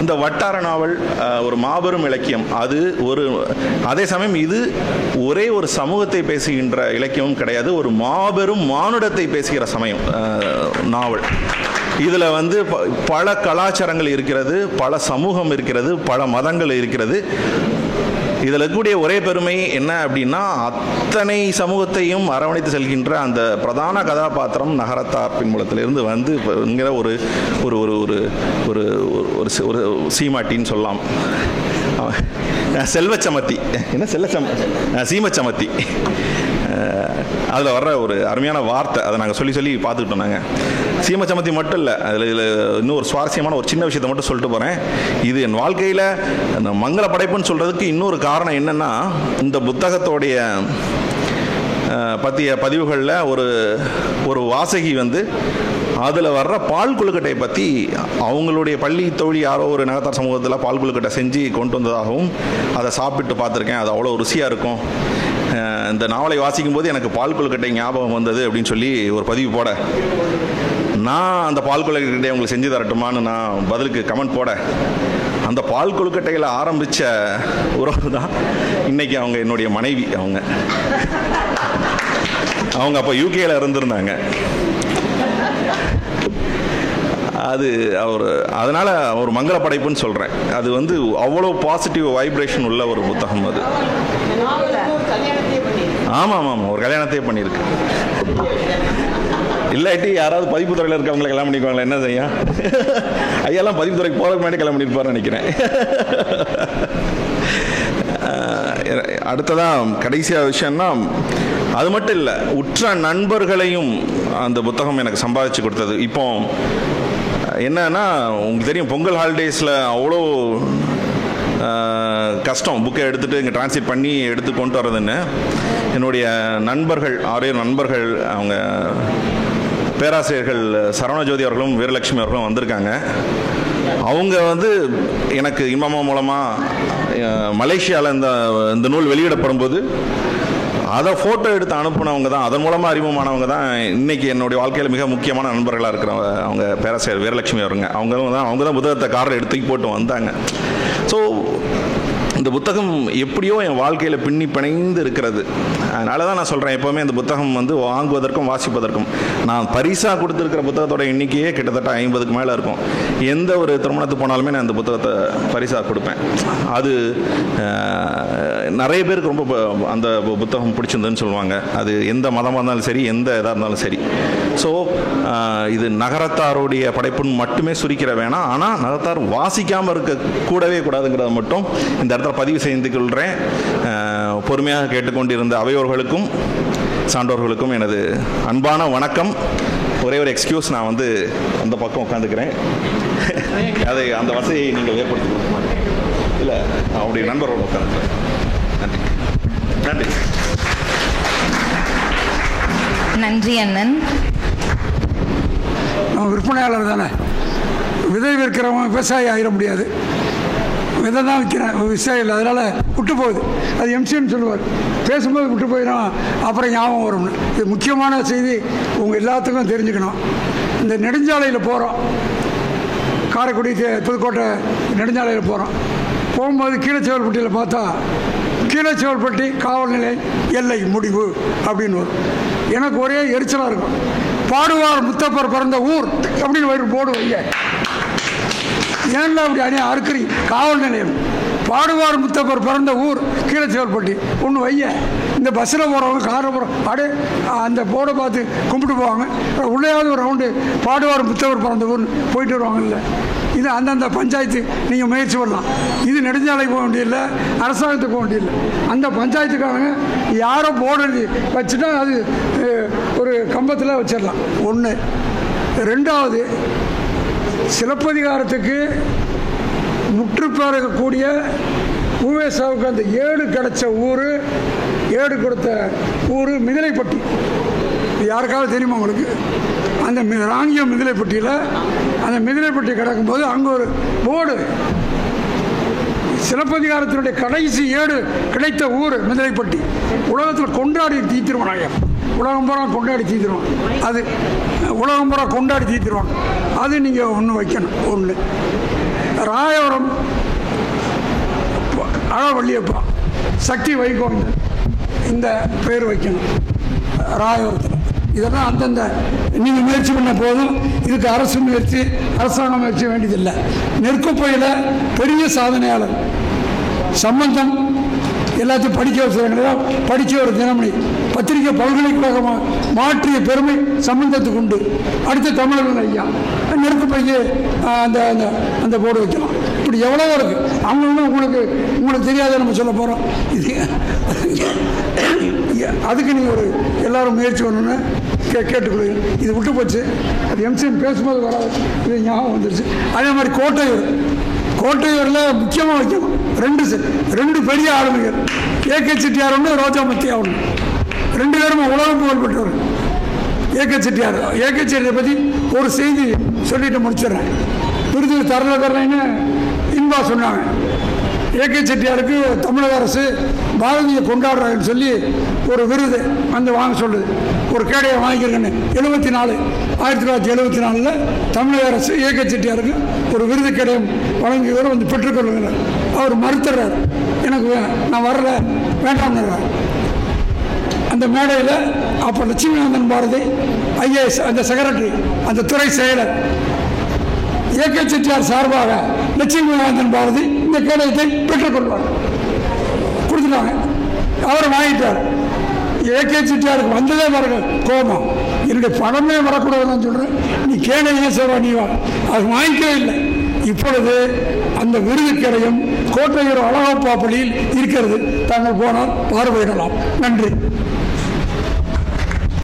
இந்த வட்டார நாவல் ஒரு மாபெரும் இலக்கியம். அது அதே சமயம் இது ஒரே ஒரு சமூகத்தை பேசுகின்ற இலக்கியமும் கிடையாது, ஒரு மாபெரும் மானுடத்தை பேசுகிற நாவல். இதில் பல கலாச்சாரங்கள் இருக்கிறது, பல சமூகம் இருக்கிறது, பல மதங்கள் இருக்கிறது. இதில் இருக்கக்கூடிய ஒரே பெருமை என்ன அப்படின்னா, அத்தனை சமூகத்தையும் அரவணைத்து செல்கின்ற அந்த பிரதான கதாபாத்திரம் நகரத்தார் பின்புலத்திலிருந்து இங்கிற ஒரு ஒரு ஒரு ஒரு ஒரு சீமாட்டின்னு சொல்லலாம், செல்வச்சமத்தி, என்ன சீமச்சமத்தி. அதில் வர்ற ஒரு அருமையான வார்த்தை, அதை நாங்கள் சொல்லி பார்த்துக்கிட்டோம். நாங்கள் சீமச்சமத்தி மட்டும் இல்லை, இதில் இன்னும் ஒரு சுவாரஸ்யமான ஒரு சின்ன விஷயத்தை மட்டும் சொல்லிட்டு போகிறேன். இது என் வாழ்க்கையில் மங்கள படைப்புன்னு சொல்கிறதுக்கு இன்னொரு காரணம் என்னென்னா, இந்த புத்தகத்தோடைய பற்றிய பதிவுகளில் ஒரு வாசகி அதில் வர்ற பால் கொழுக்கட்டை பற்றி அவங்களுடைய பள்ளி தோழி யாரோ ஒரு நகரத்தார் சமூகத்தில் பால் கொழுக்கட்டை செஞ்சு கொண்டு வந்ததாகவும், அதை சாப்பிட்டு பார்த்துருக்கேன், அது அவ்வளோ ருசியாக இருக்கும், இந்த நாவலை வாசிக்கும் போது எனக்கு பால் கொழுக்கட்டை ஞாபகம் வந்தது அப்படின்னு சொல்லி ஒரு பதிவு போட, நான் அந்த பால் கொழுக்கட்டை உங்களுக்கு செஞ்சு தரட்டுமான்னு நான் பதிலுக்கு கமெண்ட் போட, அந்த பால் கொழுக்கட்டையில் ஆரம்பித்த உறவு தான் இன்றைக்கி அவங்க என்னுடைய மனைவி. அவங்க அப்போ யூகேயில் இருந்திருந்தாங்க. அதனால் ஒரு மங்கள படைப்புன்னு சொல்கிறேன். அது அவ்வளோ பாசிட்டிவ் வைப்ரேஷன் உள்ள ஒரு புத்தகம் அது. ஆமாம், ஒரு கல்யாணத்தையே பண்ணியிருக்கு. இல்லாட்டி யாராவது பதிப்புத்துறையில் இருக்கவங்களை கல்யாணம் பண்ணிக்குவாங்களா? என்ன செய்ய ஐயாலாம் பதிப்புத்துறைக்கு போகிறதுக்கு முன்னாடி கல்யாணம் பண்ணியிருப்பாருன்னு நினைக்கிறேன். அடுத்ததான் கடைசியாக விஷயம்னா, அது மட்டும் இல்லை, உற்ற நண்பர்களையும் அந்த புத்தகம் எனக்கு சம்பாதிச்சு கொடுத்தது. இப்போ என்னன்னா, உங்களுக்கு தெரியும், பொங்கல் ஹாலிடேஸில் அவ்வளோ கஷ்டம் புக்கை எடுத்துகிட்டு இங்கே டிரான்ஸ்லேட் பண்ணி எடுத்து கொண்டு வர்றதுன்னு. என்னுடைய நண்பர்கள் 6 நண்பர்கள், அவங்க பேராசிரியர்கள் சரவணஜோதி அவர்களும் வீரலட்சுமி அவர்களும் வந்திருக்காங்க. அவங்க எனக்கு இமாமா மூலமாக மலேசியாவில் இந்த நூல் வெளியிடப்படும் போது அதை ஃபோட்டோ எடுத்து அனுப்புனவங்க தான், அதன் மூலமாக அறிமுகமானவங்க தான் இன்றைக்கி என்னுடைய வாழ்க்கையில் மிக முக்கியமான நண்பர்களாக இருக்கிறவங்க. அவங்க பேராசிரியர் வீரலட்சுமி அவருங்க. அவங்க தான் புத்தகத்தை காரில் எடுத்துக்கி போட்டு வந்தாங்க. ஸோ இந்த புத்தகம் எப்படியோ என் வாழ்க்கையில் பின்னி பிணைந்து இருக்கிறது. அதனால தான் நான் சொல்கிறேன், எப்போவுமே இந்த புத்தகம் வாங்குவதற்கும் வாசிப்பதற்கும், நான் பரிசாக கொடுத்துருக்கிற புத்தகத்தோட எண்ணிக்கையே கிட்டத்தட்ட 50க்கு மேலே இருக்கும். எந்த ஒரு திருமணத்துக்கு போனாலுமே நான் இந்த புத்தகத்தை பரிசாக கொடுப்பேன். அது நிறைய பேருக்கு ரொம்ப அந்த புத்தகம் பிடிச்சிருந்துன்னு சொல்லுவாங்க. அது எந்த மதமாக இருந்தாலும் சரி, எந்த இதாக இருந்தாலும் சரி. ஸோ இது நகரத்தாருடைய படைப்புன்னு மட்டுமே சுருக்கிற வேணாம், ஆனால் நகரத்தார் வாசிக்காமல் இருக்க கூடவே கூடாதுங்கிறத மட்டும் இந்த இடத்துல பதிவு செய்து கொள்கிறேன். பொறுமையாக கேட்டுக்கொண்டிருந்த அவையோர்களுக்கும் சான்றோர்களுக்கும் எனது அன்பான வணக்கம். ஒரே ஒரு எக்ஸ்கியூஸ், நான் அந்த பக்கம் உட்காந்துக்கிறேன். அதை அந்த வசதியை நீங்கள் ஏற்படுத்தி கொடுக்க மாட்டேன். இல்லை, அவருடைய நண்பரோடு உட்காந்துக்கிறேன். நன்றி. நன்றி. நன்றி அண்ணன். விற்பனையாளர் தானே, விதை விற்கிறவங்க விவசாயி ஆகிட முடியாது. விதை தான் விற்கிறேன், விவசாயம் இல்லை, அதனால் விட்டு போகுது. அது எம்சின்னு சொல்லுவார், பேசும்போது விட்டு போயிடும், அப்புறம் ஞாபகம் வரும்னு. இது முக்கியமான செய்தி, உங்கள் எல்லாத்துக்கும் தெரிஞ்சுக்கணும். இந்த நெடுஞ்சாலையில் போகிறோம், காரைக்குடி புதுக்கோட்டை நெடுஞ்சாலையில் போகும்போது கீழச்செவல்பட்டியில் பார்த்தா கீழச்செவல்பட்டி காவல் நிலைய எல்லை முடிவு அப்படின்னு வரும். எனக்கு ஒரே எரிச்சலாக இருக்கும். பாடுவார் முத்தப்பர் பிறந்த ஊர் அப்படின்னு போடு வைங்க. ஏன்ல அப்படி அணியா அறுக்கிறீ? காவல் நிலையம் பாடுவார் முத்தப்பர் பிறந்த ஊர் கீழச்செவல்பட்டி ஒன்று வைய. இந்த பஸ்ஸில் போகிறவங்க, காரில் போகிறோம், அப்படியே அந்த போர்டை பார்த்து கும்பிட்டு போவாங்க. உள்ளேயாவது ஒரு ரவுண்டு பாடுவார் முத்தப்பர் பிறந்த ஊர்னு போயிட்டு வருவாங்கல்ல. இது அந்தந்த பஞ்சாயத்து நீங்கள் முயற்சி பண்ணலாம். இது நெடுஞ்சாலை போக வேண்டியதில்லை, அரசாங்கத்துக்கு போக வேண்டியதில்லை. அந்த பஞ்சாயத்துக்காரங்க யாரோ போர்டு வச்சுட்டா அது ஒரு கம்பத்தில் வச்சிடலாம். ஒன்று. ரெண்டாவது, சிலப்பதிகாரத்துக்கு முற்றுப்பெறக்கூடிய உவேசாவுக்கு அந்த ஏடு கிடைச்ச ஊர், ஏடு கொடுத்த ஊர் மிதிலைப்பட்டி. யாருக்காவது தெரியுமா உங்களுக்கு? அந்த ராங்கியம் மிதிலைப்பட்டியில், அந்த மிதிலைப்பட்டி கிடக்கும்போது அங்கே ஒரு போர்டு, சிலப்பதிகாரத்தினுடைய கடைசி ஏடு கிடைத்த ஊர் மிதிலைப்பட்டி. உலகத்தில் கொண்டாடி தீர்த்திருவாங்க. உலகம் பூரா கொண்டாடி தீர்த்துருவாங்க. அது உலகம் பூரா கொண்டாடி தீர்த்துருவாங்க. அது நீங்கள் ஒன்று வைக்கணும். ஒன்று ராயவரம் அழவள்ளியப்பா சக்தி வைகோந்தன் இந்த பேர் வைக்கணும் ராயவரத்தில். இதெல்லாம் அந்தந்த நீங்கள் முயற்சி பண்ண போதும். இதுக்கு அரசு முயற்சி, அரசாங்கம் முயற்சி வேண்டியதில்லை. நெற்குப்பையில் பெரிய சாதனையாளர் சம்பந்தம் எல்லாத்தையும் படிக்க வச்சுருக்காங்க. படித்த ஒரு தினமணி பத்திரிகை பல்கலைக்கழகமாக மாற்றிய பெருமை சம்பந்தத்துக்கு உண்டு. அடுத்த தமிழர்கள் ஐயா நெருக்குப்பைக்கு அந்த அந்த அந்த போர்டு வைக்கலாம். இப்படி எவ்வளவோ இருக்குது. அவங்களும் உங்களுக்கு தெரியாத நம்ம சொல்ல போகிறோம். இது அதுக்கு நீங்கள் ஒரு எல்லாரும் முயற்சி பண்ணணுன்னு கேட்டுக்கொள்ளுங்க. இது விட்டு போச்சு. அது எம்சிஎன் பேசும்போது வராது, இது ஞாபகம் வந்துருச்சு. அதே மாதிரி கோட்டையூரில் முக்கியமாக வைக்கணும். ரெண்டு பெரிய ஆளுமைகள், ஏகே செட்டியார் ஒன்று, ரோஜாமத்தியா ஒன்று. ரெண்டு பேரும் உலகம் புகழ் பெற்றவர். ஏகே செட்டியாரை பற்றி ஒரு செய்தி சொல்லிட்டு முடிச்சிடுறேன். விருது தரலைன்னு இன்பா சொன்னாங்க. ஏகே செட்டியாருக்கு தமிழக அரசு பாரதியை கொண்டாடுறாங்கன்னு சொல்லி ஒரு விருது வாங்க சொல்லுது. ஒரு கேடையை வாங்கிக்கிறேன்னு 1974 தமிழக அரசு ஏகே செட்டியாருக்கு ஒரு விருது கேடயம் வழங்கியவர் பெற்றுக்கொள்கிறார். அவர் மறுத்துறார், எனக்கு நான் வரல, வேண்டாம்னுறார். அந்த மேடையில் அப்போ லட்சுமிநாதன் பாரதி ஐஏஎஸ் அந்த செக்ரட்டரி, அந்த துறை செயலர், ஏகே செட்டியார் சார்பாக லட்சுமிநாதன் பாரதி இந்த கேடயத்தை பெற்றுக்கொள்வார். கொடுத்துட்டாங்க. அவர் வாங்கிட்டார். ஏகே செட்டியாருக்கு வந்ததே பாருங்க கோபம். என்னுடைய பணமே வரக்கூடாதுன்னு சொல்கிறேன், நீ கேடையே சேவா நீ வா. அது வாங்கிக்கவே இல்லை. இப்பொழுது அந்த விருது கேடயம் கோட்டையூர் அழகப்பா பள்ளியில் இருக்கிறது. தாங்கள் போனால் பார்வையிடலாம். நன்றி.